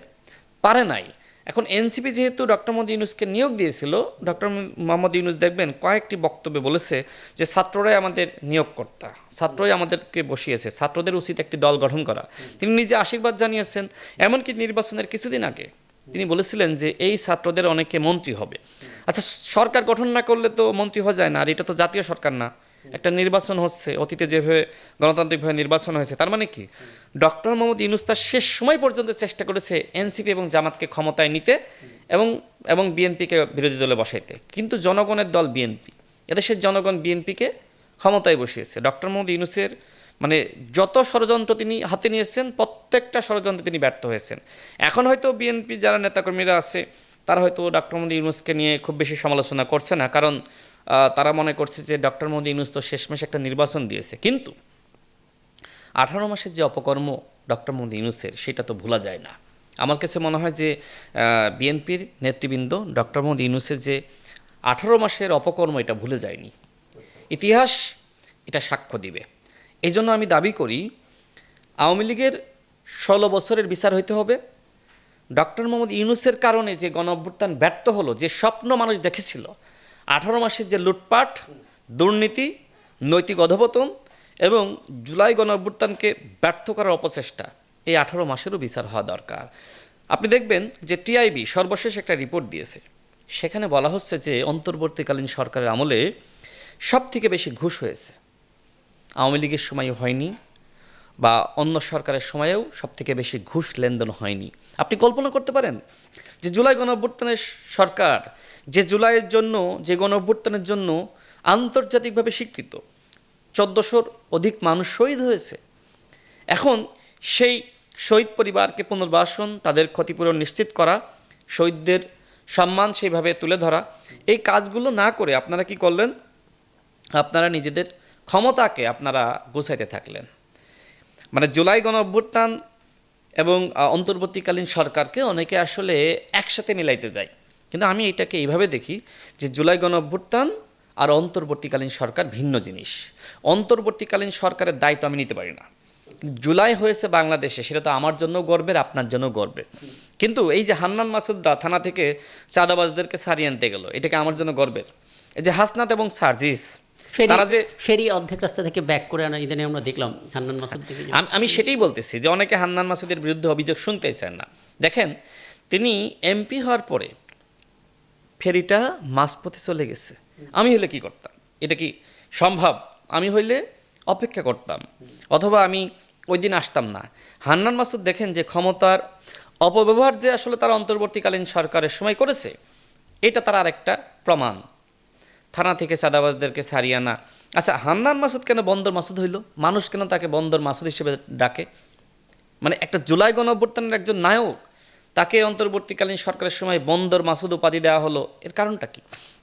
A: পারে নাই। এখন এনসিপি যেহেতু ডক্টর মোহাম্মদ ইউনূসকে নিয়োগ দিয়েছিল, ডক্টর মোহাম্মদ ইউনূস দেখবেন কয়েকটি বক্তব্যে বলেছে যে ছাত্ররাই আমাদের নিয়োগকর্তা, ছাত্রই আমাদেরকে বসিয়েছে, ছাত্রদের উচিত একটি দল গঠন করা। তিনি নিজে আশীর্বাদ জানিয়েছেন। এমনকি নির্বাচনের কিছুদিন আগে তিনি বলেছিলেন যে এই ছাত্রদের অনেকে মন্ত্রী হবে। আচ্ছা, সরকার গঠন না করলে তো মন্ত্রী হওয়া যায় না, আর এটা তো জাতীয় সরকার না, একটা নির্বাচন হচ্ছে, অতীতে যেভাবে গণতান্ত্রিকভাবে নির্বাচন হয়েছে, তার মানে কি ডক্টর মোহাম্মদ ইউনূস তার শেষ সময় পর্যন্ত চেষ্টা করেছে এনসিপি এবং জামাতকে ক্ষমতায় নিতে এবং এবং বিএনপিকে বিরোধী দলে বসাইতে। কিন্তু জনগণের দল বিএনপি, এদেশের জনগণ বিএনপিকে ক্ষমতায় বসিয়েছে। ডক্টর মোহাম্মদ ইউনূসের মানে যত ষড়যন্ত্র তিনি হাতে নিয়েছেন, প্রত্যেকটা ষড়যন্ত্রে তিনি ব্যর্থ হয়েছেন। এখন হয়তো বিএনপি যারা নেতাকর্মীরা আছে তারা হয়তো ডক্টর মোহাম্মদ ইউনূসকে নিয়ে খুব বেশি সমালোচনা করছে না, কারণ তারা মনে করছে যে ডক্টর মোহাম্মদ ইউনূস তো শেষমেশ একটা নির্বাচন দিয়েছে। কিন্তু 18 মাসের যে অপকর্ম ডক্টর মোহাম্মদ ইউনূসের, সেটা তো ভোলা যায় না। আমার কাছে মনে হয় যে বিএনপির নেতৃবৃন্দ ডক্টর মোহাম্মদ ইউনূসের যে 18 মাসের অপকর্ম এটা ভুলে যায়নি। ইতিহাস এটা সাক্ষ্য দিবে। এই জন্য আমি দাবি করি আওয়ামী লীগের 16 বছরের বিচার হইতে হবে। ডক্টর মোহাম্মদ ইউনূসের কারণে যে গণ অভ্যুত্থান ব্যর্থ হলো, যে স্বপ্ন মানুষ দেখেছিল, 18 মাসের যে লুটপাট, দুর্নীতি, নৈতিক অধঃপতন এবং জুলাই গণ অভ্যুত্থানকে ব্যর্থ করার অপচেষ্টা, এই 18 মাসেরও বিচার হওয়া দরকার। আপনি দেখবেন যে টিআইবি সর্বশেষ একটা রিপোর্ট দিয়েছে, সেখানে বলা হচ্ছে যে অন্তর্বর্তীকালীন সরকারের আমলে সব থেকে বেশি ঘুষ হয়েছে। আওয়ামী লীগের সময়ও হয়নি বা অন্য সরকারের সময়েও সব থেকে বেশি ঘুষ লেনদেন হয়নি। আপনি কল্পনা করতে পারেন যে জুলাই গণ অভ্যুত্থানের সরকার, যে জুলাইয়ের জন্য, যে গণ অভ্যুত্থানের জন্য আন্তর্জাতিকভাবে স্বীকৃত, 1400-র অধিক মানুষ শহীদ হয়েছে। এখন সেই শহীদ পরিবারকে পুনর্বাসন, তাদের ক্ষতিপূরণ নিশ্চিত করা, শহীদদের সম্মান সেইভাবে তুলে ধরা, এই কাজগুলো না করে আপনারা কি করলেন? আপনারা নিজেদের ক্ষমতাকে আপনারা গুছাইতে থাকলেন। মানে জুলাই গণ অভ্যুত্থান এবং অন্তর্বর্তীকালীন সরকারকে অনেকে আসলে একসাথে মিলাইতে যায়, কিন্তু আমি এটাকে এইভাবে দেখি যে জুলাই গণ অভ্যুত্থান আর অন্তর্বর্তীকালীন সরকার ভিন্ন জিনিস। অন্তর্বর্তীকালীন সরকারের দায়িত্ব আমি নিতে পারি না। জুলাই হয়েছে বাংলাদেশে, সেটা তো আমার জন্য গর্বের, আপনার জন্য গর্বের। কিন্তু এই যে হান্নান মাসুদরা থানা থেকে চাঁদাবাজদেরকে ছাড়িয়ে আনতে গেল, এটাকে আমার জন্য গর্বের। এই যে হাসনাত এবং সার্জিস, তারা যে
B: ফেরি অর্ধেক রাস্তা থেকে ব্যাক করে আনা, ইদানে আমরা দেখলাম হান্নান মাসুদ থেকে।
A: আমি সেটাই বলতেছি যে অনেকে হান্নান মাসুদের বিরুদ্ধে অভিযোগ শুনতে চান না। দেখেন, তিনি এমপি হওয়ার পরে ফেরিটা মাঝপথে চলে গেছে। আমি হলে কি করতাম? এটা কি সম্ভব? আমি হইলে অপেক্ষা করতাম, অথবা আমি ওই দিন আসতাম না। হান্নান মাসুদ দেখেন যে ক্ষমতার অপব্যবহার যে আসলে তারা অন্তর্বর্তীকালীন সরকারের সময় করেছে, এটা তার আরেকটা প্রমাণ। থানা থেকে চাঁদাবাজদেরকে ছাড়িয়ে আনা। আচ্ছা, হান্নান মাসুদ কেন বন্দর মাসুদ হইল? মানুষ কেন তাকে বন্দর মাসুদ হিসেবে ডাকে? মানে একটা জুলাই গণ অভ্যুত্থানের একজন নায়ক, তাকে অন্তর্বর্তীকালীন সরকারের সময় বন্দর মাসুদ উপাধি দেওয়া হলো। এর কারণটা কি?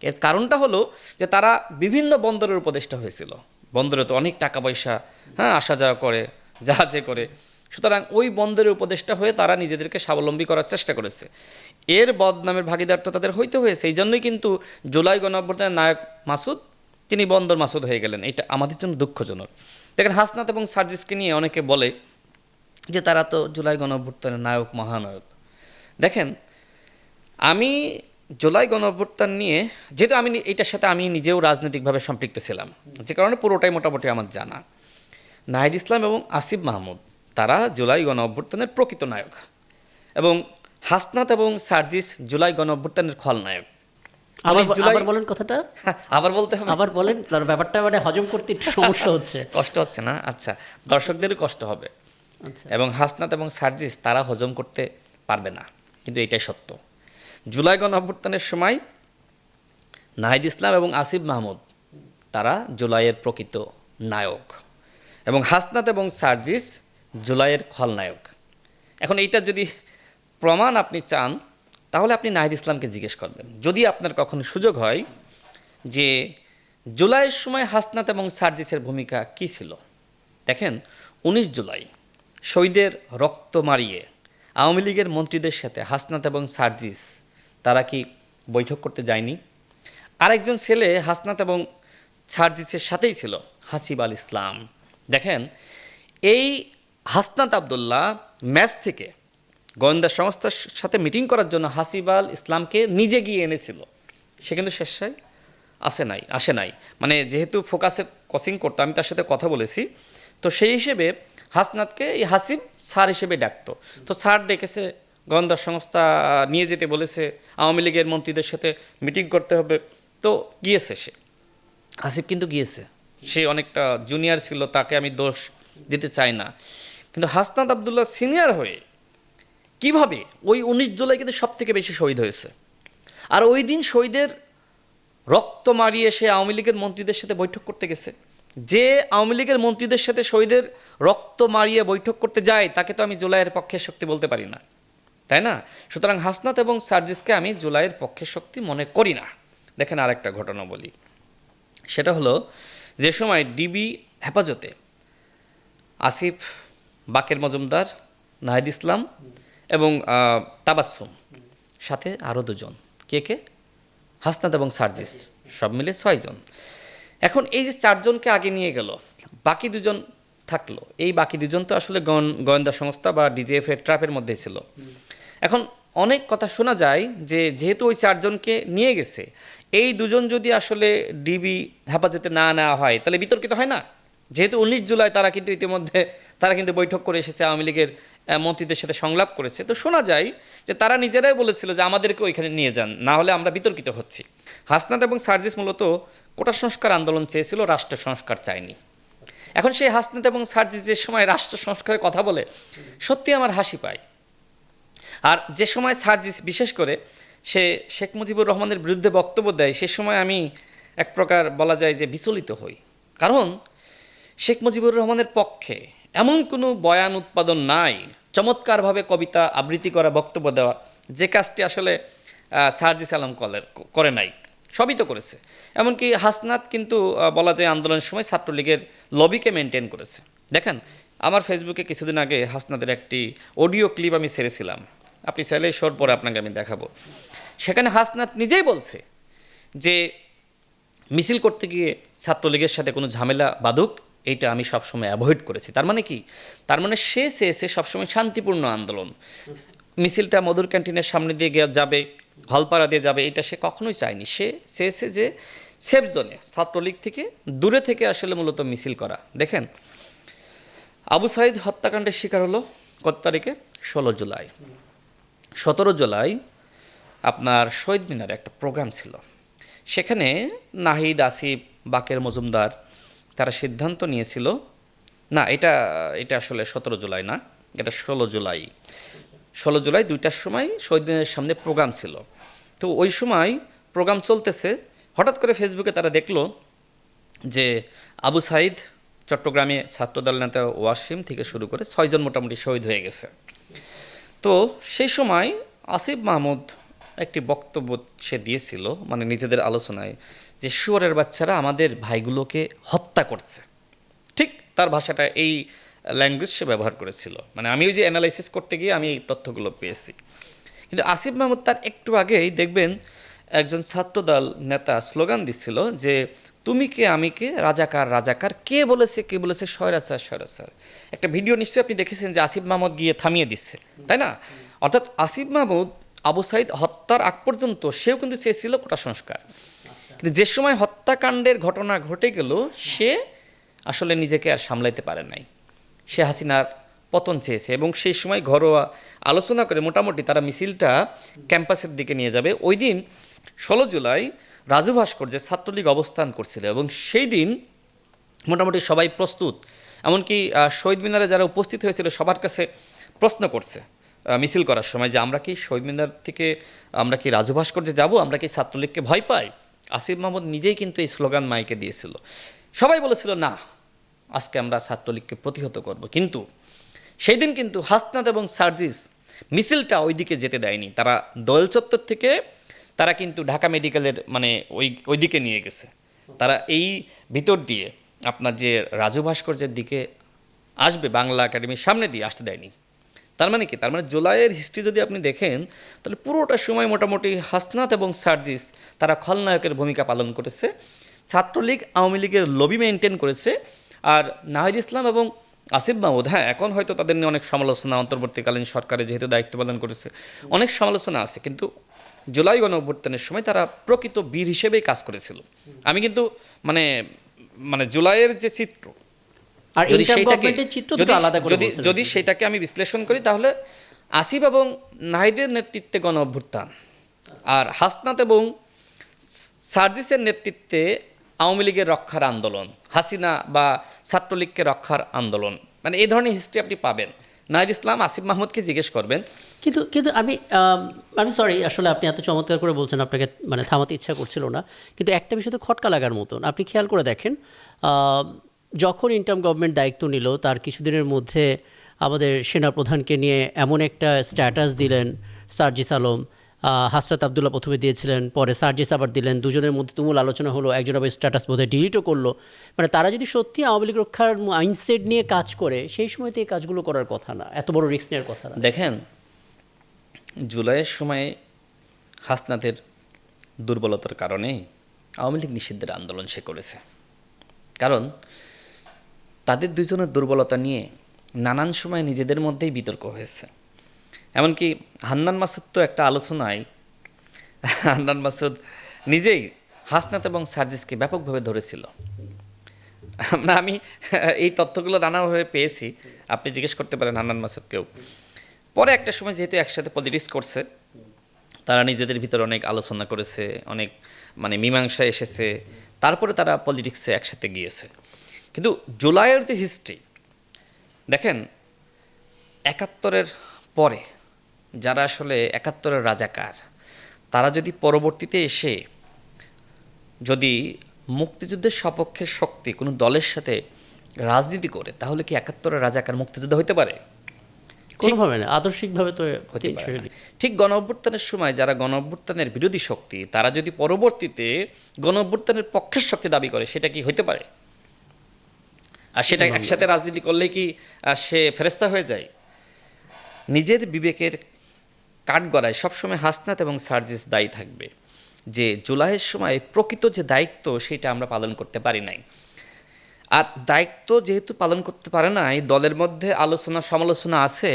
A: এর কারণটা হলো যে তারা বিভিন্ন বন্দরের উপদেষ্টা হয়েছিল। বন্দরে তো অনেক টাকা পয়সা আসা যাওয়া করে, জাহাজে করে। সুতরাং ওই বন্দরের উপদেষ্টা হয়ে তারা নিজেদেরকে স্বাবলম্বী করার চেষ্টা করেছে। এর বদনামের ভাগিদার তো তাদের হইতে হয়েছে। এই জন্যই কিন্তু জুলাই গণ অভ্যুত্থানের নায়ক মাসুদ, তিনি বন্দর মাসুদ হয়ে গেলেন। এটা আমাদের জন্য দুঃখজনক। দেখেন, হাসনাত এবং সার্জিসকে নিয়ে অনেকে বলে যে তারা তো জুলাই গণ অভ্যুত্থানের নায়ক, মহানায়ক। দেখেন, আমি জুলাই গণ অভ্যুত্থান নিয়ে, যেহেতু আমি এটার সাথে আমি নিজেও রাজনৈতিকভাবে সম্পৃক্ত ছিলাম, যে কারণে পুরোটাই মোটামুটি আমার জানা। নাহিদ ইসলাম এবং আসিফ মাহমুদ, তারা জুলাই গণ অভ্যুত্থানের প্রকৃত নায়ক, এবং হাসনাত এবং সার্জিস জুলাই গণ অভ্যুত্থানের খলনায়ক।
B: আবার বলেন কথাটা।
A: আবার বলতে হবে?
B: আবার বলেন, তার ব্যাপারটা মানে হজম করতে একটু সমস্যা হচ্ছে।
A: কষ্ট হচ্ছে না? আচ্ছা, দর্শকদেরও কষ্ট হবে।
B: আচ্ছা।
A: এবং হাসনাত এবং সার্জিস তারা হজম করতে পারবে না, কিন্তু এটাই সত্য। জুলাই গণ অভ্যুত্থানের সময় নাহিদ ইসলাম এবং আসিফ মাহমুদ, তারা জুলাইয়ের প্রকৃত নায়ক, এবং হাসনাত এবং সার্জিস জুলাইয়ের খলনায়ক। এখন এইটা যদি প্রমাণ আপনি চান, তাহলে আপনি নাহিদ ইসলামকে জিজ্ঞেস করবেন, যদি আপনার কখনো সুযোগ হয়, যে জুলাইয়ের সময় হাসনাত এবং সার্জিসের ভূমিকা কী ছিল। দেখেন, 19 জুলাই শহীদের রক্ত মারিয়ে আওয়ামী লীগের মন্ত্রীদের সাথে হাসনাত এবং সার্জিস তারা কি বৈঠক করতে যায়নি? আরেকজন ছেলে হাসনাত এবং সার্জিসের সাথেই ছিল, হাসিব আল ইসলাম। দেখেন, এই হাসনাত আবদুল্লাহ ম্যাচ থেকে গোয়েন্দা সংস্থার সাথে মিটিং করার জন্য হাসিব আল ইসলামকে নিজে গিয়ে এনেছিল। সে কিন্তু শেষায় আসে নাই। মানে যেহেতু ফোকাসে কোচিং করতো, আমি তার সাথে কথা বলেছি, তো সেই হিসেবে হাসনাতকে এই হাসিব স্যার হিসেবে ডাকতো। তো স্যার ডেকেছে, গোয়েন্দা সংস্থা নিয়ে যেতে বলেছে, আওয়ামী লীগের মন্ত্রীদের সাথে মিটিং করতে হবে, তো গিয়েছে সে। হাসিব কিন্তু গিয়েছে, সে অনেকটা জুনিয়র ছিল, তাকে আমি দোষ দিতে চাই না, কিন্তু হাসনাত আবদুল্লাহ সিনিয়র হয়ে কিভাবে ওই 19 জুলাই কিন্তু সব থেকে বেশি শহীদ হয়েছে। আর ওই দিন শহীদের রক্ত মারিয়ে সে আওয়ামী লীগের মন্ত্রীদের সাথে বৈঠক করতে গেছে। যে আওয়ামী লীগের মন্ত্রীদের সাথে শহীদের রক্ত মারিয়ে বৈঠক করতে যায় তাকে তো আমি জুলাইয়ের পক্ষের শক্তি বলতে পারি না, তাই না? সুতরাং হাসনাত এবং সার্জিসকে আমি জুলাইয়ের পক্ষের শক্তি মনে করি না। দেখেন আরেকটা ঘটনা বলি, সেটা হলো যে সময় ডিবি হেফাজতে আসিফ, বাকের মজুমদার, নাহিদ ইসলাম এবং তাবাসসুম, সাথে আরও দুজন, কে হাসনাত এবং সার্জিস, সব মিলে 6 জন। এখন এই যে 4 জনকে আগে নিয়ে গেল, বাকি দুজন থাকলো। এই বাকি দুজন তো আসলে গোয়েন্দা সংস্থা বা ডিজিএফ এর ট্র্যাপের মধ্যে ছিল। এখন অনেক কথা শোনা যায় যে যেহেতু ওই 4 জনকে নিয়ে গেছে, এই দুজন যদি আসলে ডিবি হেফাজতে না নেওয়া হয় তাহলে বিতর্কিত হয় না। যেহেতু 19 জুলাই তারা কিন্তু ইতিমধ্যে বৈঠক করে এসেছে, আওয়ামী লীগের মন্ত্রীদের সাথে সংলাপ করেছে, তো শোনা যায় যে তারা নিজেরাই বলেছিল যে আমাদেরকে ওইখানে নিয়ে যান, না হলে আমরা বিতর্কিত হচ্ছি। হাসনাত এবং সার্জিস মূলত কোটা সংস্কার আন্দোলন চেয়েছিল, রাষ্ট্র সংস্কার চায়নি। এখন সেই হাসনাত এবং সার্জিস যে সময় রাষ্ট্র সংস্কারের কথা বলে সত্যি আমার হাসি পায়। আর যে সময় সার্জিস বিশেষ করে সে শেখ মুজিবুর রহমানের বিরুদ্ধে বক্তব্য দেয়, সে সময় আমি এক প্রকার বলা যায় যে বিচলিত হই। কারণ শেখ মুজিবুর রহমানের পক্ষে এমন কোনো বয়ান উৎপাদন নাই, চমৎকারভাবে কবিতা আবৃত্তি করা, বক্তব্য দেওয়া, যে কাজটি আসলে সার্জিস আলম করে নাই, সবই তো করেছে। এমনকি হাসনাত কিন্তু বলা যায় আন্দোলনের সময় ছাত্রলীগের লবিকে মেনটেন করেছে। দেখেন আমার ফেসবুকে কিছুদিন আগে হাসনাতের একটি অডিও ক্লিপ আমি ছেড়েছিলাম, আপনি চাইলে শোর পরে আপনাকে আমি দেখাবো। সেখানে হাসনাত নিজেই বলছে যে মিছিল করতে গিয়ে ছাত্রলীগের সাথে কোনো ঝামেলা বাঁধুক, এইটা আমি সবসময় অ্যাভয়েড করেছি। তার মানে কি? তার মানে সে চেয়েছে সবসময় শান্তিপূর্ণ আন্দোলন। মিছিলটা মধুর ক্যান্টিনের সামনে দিয়ে যাবে, হলপাড়া দিয়ে যাবে, এটা সে কখনোই চায়নি। সে চেয়েছে যে সেফ জোনে, ছাত্রলীগ থেকে দূরে থেকে আসলে মূলত মিছিল করা। দেখেন আবু সাইদ হত্যাকাণ্ডের শিকার হলো কত তারিখে? 16 জুলাই। 17 জুলাই আপনার শহীদ মিনারে একটা প্রোগ্রাম ছিল, সেখানে নাহিদ, আসিফ, বাকের মজুমদার তারা সিদ্ধান্ত নিয়েছিল, না এটা আসলে 17 জুলাই না, এটা 16 জুলাই। 16 জুলাই 2টার সময় শহীদ মিনারের সামনে প্রোগ্রাম ছিল। তো ওই সময় প্রোগ্রাম চলতেছে, হঠাৎ করে ফেসবুকে তারা দেখলো যে আবু সাইদ, চট্টগ্রামে ছাত্রদল নেতা ওয়াসিম থেকে শুরু করে 6 জন মোটামুটি শহীদ হয়ে গেছে। তো সেই সময় আসিফ মাহমুদ একটি বক্তব্য সে দিয়েছিল, মানে নিজেদের আলোচনায়, যে শুয়োরের বাচ্চারা আমাদের ভাইগুলোকে হত্যা করছে। ঠিক তার ভাষাটা, এই ল্যাঙ্গুয়েজ সে ব্যবহার করেছিল। মানে আমি ওই যে অ্যানালাইসিস করতে গিয়ে আমি এই তথ্যগুলো পেয়েছি। কিন্তু আসিফ মাহমুদ তার একটু আগেই দেখবেন একজন ছাত্রদল নেতা স্লোগান দিচ্ছিল যে তুমি কে আমি কে, রাজাকার রাজাকার, কে বলেছে স্বৈরাচার। একটা ভিডিও নিশ্চয়ই আপনি দেখেছেন যে আসিফ মাহমুদ গিয়ে থামিয়ে দিচ্ছে, তাই না? অর্থাৎ আসিফ মাহমুদ আবু সাইদ হত্যার আগ পর্যন্ত সেও কিন্তু চেয়েছিল কোটা সংস্কার, কিন্তু যে সময় হত্যাকাণ্ডের ঘটনা ঘটে গেল সে আসলে নিজেকে আর সামলাইতে পারে নাই, সে হাসিনার পতন চেয়েছে। এবং সেই সময় ঘরোয়া আলোচনা করে মোটামুটি তারা মিছিলটা ক্যাম্পাসের দিকে নিয়ে যাবে। ওই দিন 16 জুলাই রাজু ভাস্কর্যে ছাত্রলীগ অবস্থান করছিল এবং সেই দিন মোটামুটি সবাই প্রস্তুত। এমনকি শহীদ মিনারে যারা উপস্থিত হয়েছিল সবার কাছে প্রশ্ন করছে মিছিল করার সময় যে আমরা কি শহীদ মিনার থেকে আমরা কি রাজু ভাস্কর্যে যাব, আমরা কি ছাত্রলীগকে ভয় পাই? আসিফ মাহমুদ নিজেই কিন্তু এই স্লোগান মাইকে দিয়েছিল। সবাই বলেছিল না, আজকে আমরা ছাত্রলীগকে প্রতিহত করব। কিন্তু সেই দিন কিন্তু হাসনাত এবং সার্জিস মিছিলটা ওইদিকে যেতে দেয়নি, তারা দোয়েল চত্বর থেকে তারা কিন্তু ঢাকা মেডিকেলের মানে ওই দিকে নিয়ে গেছে। তারা এই ভিতর দিয়ে আপনার যে রাজু ভাস্কর্যের দিকে আসবে, বাংলা একাডেমির সামনে দিয়ে আসতে দেয়নি। তার মানে কি? তার মানে জুলাইয়ের হিস্ট্রি যদি আপনি দেখেন তাহলে পুরোটা সময় মোটামুটি হাসনাত এবং সার্জিস তারা খলনায়কের ভূমিকা পালন করেছে। ছাত্রলীগ আওয়ামী লীগের লবি মেনটেন করেছে। আর নাহিদ ইসলাম এবং আসিফ মাহমুদ, হ্যাঁ এখন হয়তো তাদের নিয়ে অনেক সমালোচনা, অন্তর্বর্তীকালীন সরকারে যেহেতু দায়িত্ব পালন করেছে অনেক সমালোচনা আছে, কিন্তু জুলাই গণ অভ্যুত্থানের সময় তারা প্রকৃত বীর হিসেবেই কাজ করেছিল। আমি কিন্তু মানে মানে জুলাইয়ের যে চিত্র,
B: আর
A: যদি সেটাকে আমি বিশ্লেষণ করি তাহলে আসিফ এবং নাহিদের নেতৃত্বে গণ অভ্যুত্থান, আর হাসনাত এবং সার্জিসের নেতৃত্বে আওয়ামী লীগের রক্ষার আন্দোলন, হাসিনা বা ছাত্রলীগকে রক্ষার আন্দোলন, মানে এই ধরনের হিস্ট্রি আপনি পাবেন। নাহিদ ইসলাম আসিফ মাহমুদকে জিজ্ঞেস করবেন।
B: কিন্তু কিন্তু আমি সরি, আসলে আপনি এত চমৎকার করে বলছেন, আপনাকে মানে থামাতে ইচ্ছা করছিল না, কিন্তু একটা বিষয় তো খটকা লাগার মতন। আপনি খেয়াল করে দেখেন, যখন ইন্টার্ম গভর্নমেন্ট দায়িত্ব নিল তার কিছুদিনের মধ্যে আমাদের সেনাপ্রধানকে নিয়ে এমন একটা স্ট্যাটাস দিলেন সার্জিস আলম, হাসরাত আবদুল্লাহ প্রথমে দিয়েছিলেন, পরে সার্জিস আবার দিলেন, দুজনের মধ্যে তুমুল আলোচনা হলো, একজন আবার স্ট্যাটাস বোধহয় ডিলিটও করলো। মানে তারা যদি সত্যি আওয়ামী লীগ রক্ষার মাইন্ডসেট নিয়ে কাজ করে, সেই সময় তো এই কাজগুলো করার কথা না, এত বড় রিস্ক নেওয়ার কথা না।
A: দেখেন, জুলাইয়ের সময়ে হাসনাতের দুর্বলতার কারণে আওয়ামী লীগ নিষিদ্ধের আন্দোলন সে করেছে। কারণ তাদের দুজনের দুর্বলতা নিয়ে নানান সময় নিজেদের মধ্যেই বিতর্ক হয়েছে। এমনকি হান্নান মাসুদ তো একটা আলোচনায় হান্নান মাসুদ নিজেই হাসনাত এবং সার্জিসকে ব্যাপকভাবে ধরেছিল। আমি এই তথ্যগুলো নানাভাবে পেয়েছি, আপনি জিজ্ঞেস করতে পারেন হান্নান মাসুদকেও। পরে একটা সময় যেহেতু একসাথে পলিটিক্স করছে, তারা নিজেদের ভিতরে অনেক আলোচনা করেছে, অনেক মানে মীমাংসা এসেছে, তারপরে তারা পলিটিক্সে একসাথে গিয়েছে। কিন্তু জুলাইয়ের যে হিস্ট্রি দেখেন, ৭১-এর পরে যারা আসলে ৭১-এর রাজাকার, তারা যদি পরবর্তীতে এসে যদি মুক্তিযুদ্ধের সপক্ষের শক্তি কোনো দলের সাথে রাজনীতি করে, তাহলে কি ৭১-এর রাজাকার মুক্তিযুদ্ধ হতে পারে?
B: কোনোভাবে না, আদর্শিকভাবে তো
A: হতে পারে না। ঠিক গণ অভ্যুত্থানের সময় যারা গণ অভ্যুত্থানের বিরোধী শক্তি, তারা যদি পরবর্তীতে গণ অভ্যুত্থানের পক্ষের শক্তি দাবি করে, সেটা কি হতে পারে? আর সেটা একসাথে রাজনীতি করলে কি সে ফেরেস্তা হয়ে যায়? নিজের বিবেকের কাঠগড়ায় সবসময় হাসনাত এবং সার্জিস দায়ী থাকবে যে জুলাইয়ের সময় প্রকৃত যে দায়িত্ব সেটা আমরা পালন করতে পারি নাই। আর দায়িত্ব যেহেতু পালন করতে পারে নাই, দলের মধ্যে আলোচনা সমালোচনা আছে,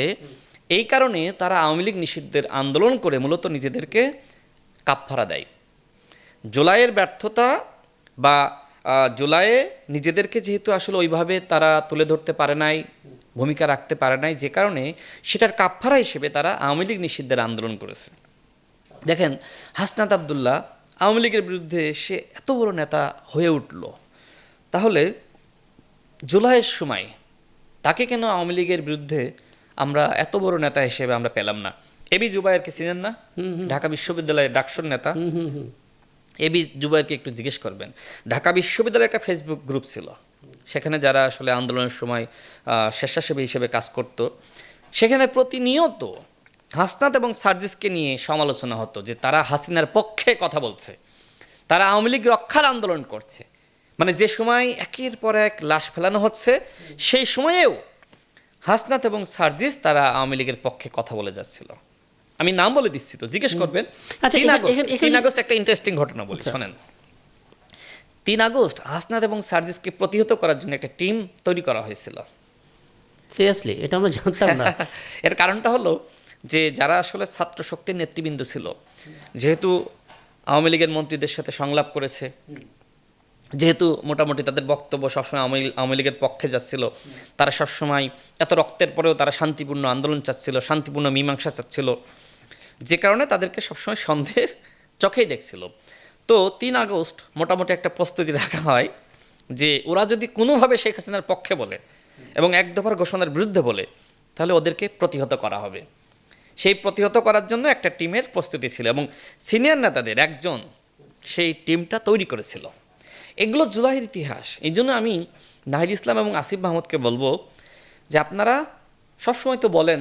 A: এই কারণে তারা আওয়ামী লীগ নিষিদ্ধের আন্দোলন করে মূলত নিজেদেরকে কাফফারা দেয়। জুলাইয়ের ব্যর্থতা বা জুলাইয়ে নিজেদেরকে যেহেতু আসলে ওইভাবে তারা তুলে ধরতে পারে নাই, ভূমিকা রাখতে পারে নাই, যে কারণে সেটার কাফফারা হিসেবে তারা আওয়ামী লীগ নিষিদ্ধের আন্দোলন করেছে। দেখেন, হাসনাত আবদুল্লাহ আওয়ামী লীগের বিরুদ্ধে সে এত বড় নেতা হয়ে উঠল, তাহলে জুলাইয়ের সময় তাকে কেন আওয়ামী লীগের বিরুদ্ধে আমরা এত বড় নেতা হিসেবে আমরা পেলাম না? এবি জুবায়েরকে চিনেন না? ঢাকা বিশ্ববিদ্যালয়ের ডাকসুর নেতা। এবি জুবায়েরকে একটু জিজ্ঞেস করবেন। ঢাকা বিশ্ববিদ্যালয়ে একটা ফেসবুক গ্রুপ ছিল, সেখানে যারা আসলে আন্দোলনের সময় স্বেচ্ছাসেবী হিসেবে কাজ করত, সেখানে প্রতিনিয়ত হাসনাত এবং সার্জিসকে নিয়ে সমালোচনা হতো যে তারা হাসিনার পক্ষে কথা বলছে, তারা আওয়ামী লীগ রক্ষার আন্দোলন করছে। মানে যে সময় একের পর এক লাশ ফেলানো হচ্ছে, সেই সময়েও হাসনাত এবং সার্জিস তারা আওয়ামী লীগের পক্ষে কথা বলে যাচ্ছিল। আমি নাম বলে দিচ্ছি, তো জিজ্ঞেস করবেন। 3 আগস্ট একটা ইন্টারেস্টিং ঘটনা বলি, শোনেন। 3 আগস্ট হাসনাত এবং সার্জিসকে প্রতিহত করার জন্য একটা টিম তৈরি করা হয়েছিল।
B: সিরিয়াসলি? এটা আমরা জানতাম না।
A: এর কারণটা হলো যে যারা আসলে ছাত্র শক্তির নেতৃবৃন্দ ছিল, যেহেতু আওয়ামী লীগের মন্ত্রীদের সাথে সংলাপ করেছে, যেহেতু মোটামুটি তাদের বক্তব্য সবসময় আওয়ামী লীগের পক্ষে যাচ্ছিল, তারা সবসময় এত রক্তের পরেও তারা শান্তিপূর্ণ আন্দোলন চাচ্ছিল, শান্তিপূর্ণ মীমাংসা চাচ্ছিল, যে কারণে তাদেরকে সবসময় সন্দেহের চোখেই দেখছিল। তো 3 আগস্ট মোটামুটি একটা প্রস্তুতি রাখা হয় যে ওরা যদি কোনোভাবে শেখ হাসিনার পক্ষে বলে এবং এক দফার ঘোষণার বিরুদ্ধে বলে, তাহলে ওদেরকে প্রতিহত করা হবে। সেই প্রতিহত করার জন্য একটা টিমের প্রস্তুতি ছিল এবং সিনিয়র নেতাদের একজন সেই টিমটা তৈরি করেছিল। এগুলো জুলাইয়ের ইতিহাস। এই জন্য আমি নাহিদ ইসলাম এবং আসিফ মাহমুদকে বলবো যে আপনারা সবসময় তো বলেন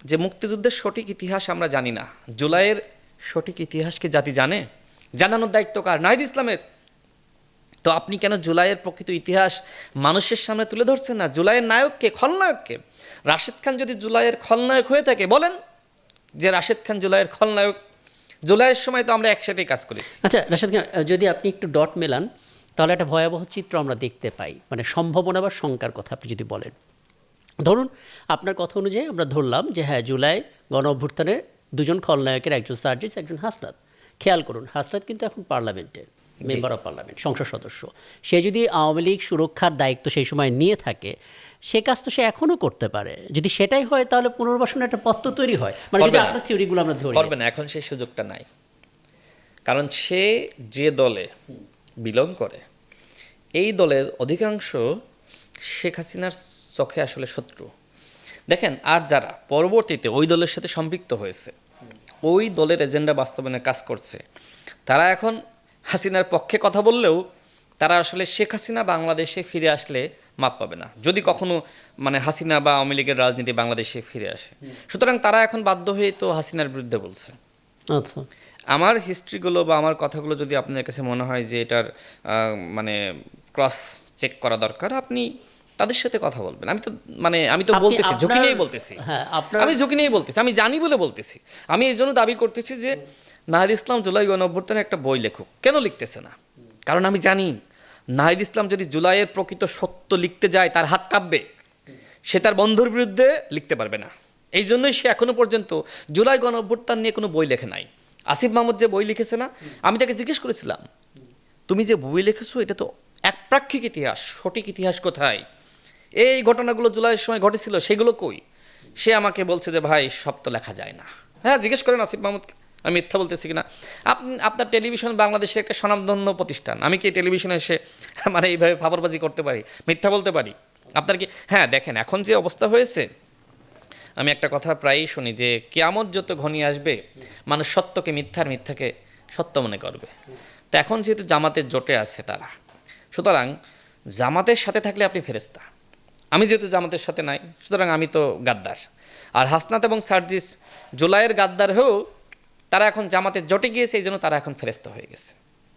A: যে মুক্তিযুদ্ধের সঠিক ইতিহাস আমরা জানি না। জুলাইয়ের সঠিক ইতিহাসকে জাতি জানে? জানানোর দায়িত্ব কার? নাহিদ ইসলামের। তো আপনি কেন জুলাইয়ের প্রকৃত ইতিহাস মানুষের সামনে তুলে ধরছেন না? জুলাইয়ের নায়ককে, খলনায়ককে? রাশেদ খান যদি জুলাইয়ের খলনায়ক হয়ে থাকে, বলেন যে রাশেদ খান জুলাইয়ের খলনায়ক। জুলাইয়ের সময় তো আমরা একসাথেই কাজ করেছি।
B: আচ্ছা রাশেদ খান, যদি আপনি একটু ডট মেলান, তাহলে একটা ভয়াবহ চিত্র আমরা দেখতে পাই, মানে সম্ভাবনা বা শঙ্কার কথা আপনি যদি বলেন। ধরুন আপনার কথা অনুযায়ী আমরা ধরলাম যে হ্যাঁ, জুলাই গণ অভ্যুত্থানের 2 জন খলনায়কের, একজন সার্জিস, একজন হাসনাত। খেয়াল করুন, হাসনাত কিন্তু এখন পার্লামেন্টের মেম্বার অফ পার্লামেন্ট, সংসদ সদস্য। সে যদি আওয়ামী লীগ সুরক্ষার দায়িত্ব সেই সময় নিয়ে থাকে, সে কাজ তো সে এখনও করতে পারে। যদি সেটাই হয়, তাহলে পুনর্বাসনের একটা পথ তৈরি হয়। মানে যদি আপনার থিওরিগুলো আমরা ধরি,
A: করবে না, এখন সেই সুযোগটা নাই। কারণ সে যে দলে বিলং করে এই দলের অধিকাংশ শেখ হাসিনার চোখে আসলে শত্রু। দেখেন, আর যারা পরবর্তীতে ওই দলের সাথে সম্পৃক্ত হয়েছে, ওই দলের এজেন্ডা বাস্তবায়নের কাজ করছে, তারা এখন হাসিনার পক্ষে কথা বললেও তারা আসলে শেখ হাসিনা বাংলাদেশে ফিরে আসলে মাপ পাবে না, যদি কখনো মানে হাসিনা বা আওয়ামী লীগের রাজনীতি বাংলাদেশে ফিরে আসে। সুতরাং তারা এখন বাধ্য হয়ে তো হাসিনার বিরুদ্ধে বলছে।
B: আচ্ছা,
A: আমার হিস্ট্রিগুলো বা আমার কথাগুলো যদি আপনার কাছে মনে হয় যে এটার মানে ক্রস চেক করা দরকার, আপনি তাদের সাথে কথা বলবেন। আমি তো বলতেছি, ঝুঁকি নিয়েই বলতেছি।
B: হ্যাঁ,
A: আমি ঝুঁকি নিয়েই বলতেছি, আমি জানি বলে বলতেছি। আমি এই জন্য দাবি করতেছি যে নাহিদ ইসলাম জুলাই গণঅভ্যুত্থানের একটা বই লেখুক। কেন লিখতেছে না? কারণ আমি জানি নাহিদ ইসলাম যদি জুলাইয়ের প্রকৃত সত্য লিখতে যায় তার হাত কাঁপবে, সে তার বন্ধুর বিরুদ্ধে লিখতে পারবে না। এই জন্যই সে এখনো পর্যন্ত জুলাই গণঅভ্যুত্থান নিয়ে কোনো বই লেখে নাই। আসিফ মাহমুদ যে বই লিখেছে না, আমি তাকে জিজ্ঞেস করেছিলাম, তুমি যে বই লিখেছো এটা তো একপ্রাক্ষিক ইতিহাস, সঠিক ইতিহাস কোথায়? এই ঘটনাগুলো জুলাইয়ের সময় ঘটেছিল, সেগুলো কই? সে আমাকে বলছে যে ভাই সব তো লেখা যায় না। হ্যাঁ, জিজ্ঞেস করেন আসিফ মাহমুদকে আমি মিথ্যা বলতেছি কিনা। আপনার টেলিভিশন বাংলাদেশের একটা স্বনামধন্য প্রতিষ্ঠান, আমি কি টেলিভিশনে এসে মানে এইভাবে ফাপড়বাজি করতে পারি, মিথ্যা বলতে পারি? আপনার কি? হ্যাঁ, দেখেন এখন যে অবস্থা হয়েছে, আমি একটা কথা প্রায়ই শুনি যে কিয়ামত যত ঘনিয়ে আসবে মানুষ সত্যকে মিথ্যার, মিথ্যাকে সত্য মনে করবে। তো এখন যেহেতু জামাতের জোটে আছে তারা, সুতরাং জামাতের সাথে থাকলে আপনি ফেরেস্তা। আমি যেহেতু জামাতের সাথে নাই, সুতরাং আমি তো গাদ্দার। আর হাসনাত এবং সার্জিস জুলাইয়ের গাদ্দার হয়েও তারা এখন জামাতের জোটে গিয়েছে, এই জন্য তারা এখন ফেরেস্তা হয়ে গেছে।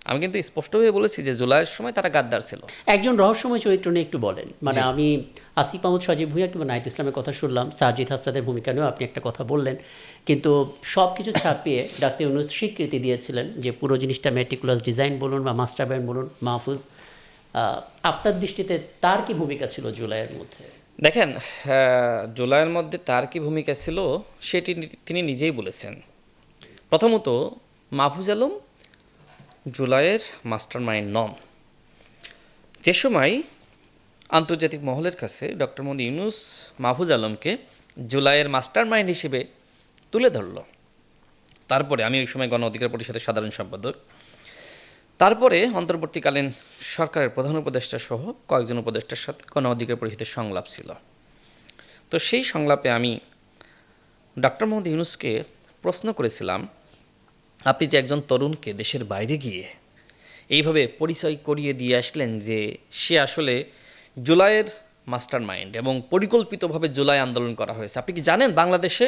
A: আমি কিন্তু স্পষ্ট হয়ে বলেছি যে জুলাইয়ের সময় তারা গাদ্দার ছিল।
B: একজন রহস্যময় চরিত্র নিয়ে একটু বলেন। মানে আমি আসিফ মাহমুদ, সজীব ভুঁইয়া কিংবা নাহিদ ইসলামের কথা শুনলাম, সার্জিদ হাসনাতের ভূমিকা নিয়েও আপনি একটা কথা বললেন, কিন্তু সব কিছু ছাপিয়ে ডাক্তার ইউনূস স্বীকৃতি দিয়েছিলেন যে পুরো জিনিসটা মেটিকুলাস ডিজাইন বলুন বা মাস্টার প্ল্যান বলুন, মাহফুজ, আপনার দৃষ্টিতে তার কি ভূমিকা ছিল জুলাইয়ের মধ্যে?
A: দেখেন, জুলাইয়ের মধ্যে তার কি ভূমিকা ছিল সেটি তিনি নিজেই বলেছেন। প্রথমত, মাহফুজ আলম জুলাইয়ের মাস্টার মাইন্ড নন। যে সময় আন্তর্জাতিক মহলের কাছে ডক্টর মোহাম্মদ ইউনূস মাহফুজ আলমকে জুলাইয়ের মাস্টার মাইন্ড হিসেবে তুলে ধরল, তারপরে আমি ওই সময় গণ অধিকার পরিষদের সাধারণ সম্পাদক, তারপরে অন্তর্বর্তীকালীন সরকারের প্রধান উপদেষ্টা সহ কয়েকজন উপদেষ্টার সাথে গণ অধিকার পরিষদের সংলাপ ছিল। তো সেই সংলাপে আমি ডক্টর মোহাম্মদ ইউনূসকে প্রশ্ন করেছিলাম, আপনি যে একজন তরুণকে দেশের বাইরে গিয়ে এইভাবে পরিচয় করিয়ে দিয়ে আসলেন যে সে আসলে জুলাইয়ের মাস্টার মাইন্ড এবং পরিকল্পিতভাবে জুলাই আন্দোলন করা হয়েছে, আপনি কি জানেন বাংলাদেশে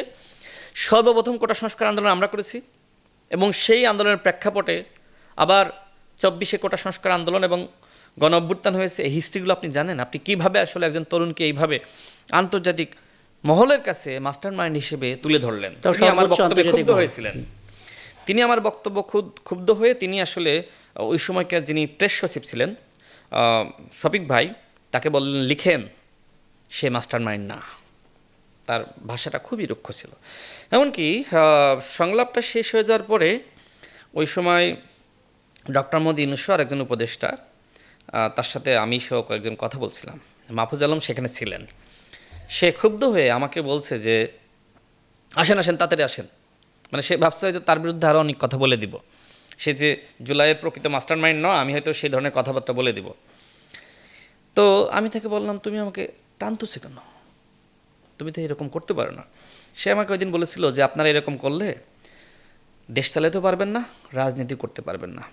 A: সর্বপ্রথম কোটা সংস্কার আন্দোলন আমরা করেছি এবং সেই আন্দোলনের প্রেক্ষাপটে আবার 24-এ কোটা সংস্কার আন্দোলন এবং গণ অভ্যুত্থান হয়েছে? এই হিস্ট্রিগুলো আপনি জানেন? আপনি কিভাবে আসলে একজন তরুণকে এইভাবে আন্তর্জাতিক মহলের কাছে মাস্টার মাইন্ড হিসেবে তুলে ধরলেন? তিনি আমার বক্তব্যে ক্ষুব্ধ হয়েছিলেন। তিনি আমার বক্তব্য ক্ষুব্ধ হয়ে তিনি আসলে ওই সময়কার যিনি প্রেস সচিব ছিলেন শফিক ভাই, তাকে বললেন লিখেন সে মাস্টার মাইন্ড না। তার ভাষাটা খুবই রুক্ষ ছিল। এমনকি সংলাপটা শেষ হয়ে যাওয়ার পরে ওই সময় ডক্টর মোহাম্মদ ইউনূস আর একজন উপদেষ্টা, তার সাথে আমি সহ কয়েকজন কথা বলছিলাম, মাহফুজ আলম সেখানে ছিলেন। সে ক্ষুব্ধ হয়ে আমাকে বলছে যে আসেন আসেন তাড়াতাড়ি আসেন। মানে সে ভাবছে হয়তো তার বিরুদ্ধে আরও অনেক কথা বলে দিব, সে যে জুলাইয়ের প্রকৃত মাস্টার মাইন্ড নয়, আমি হয়তো সেই ধরনের কথাবার্তা বলে দিব। তো আমি তাকে বললাম, তুমি আমাকে টানতেছো কেন? তুমি তো এরকম করতে পারো না। সে আমাকে ওই দিন বলেছিল যে আপনারা এরকম করলে দেশ চালাতেও পারবেন না, রাজনীতি করতে পারবেন না।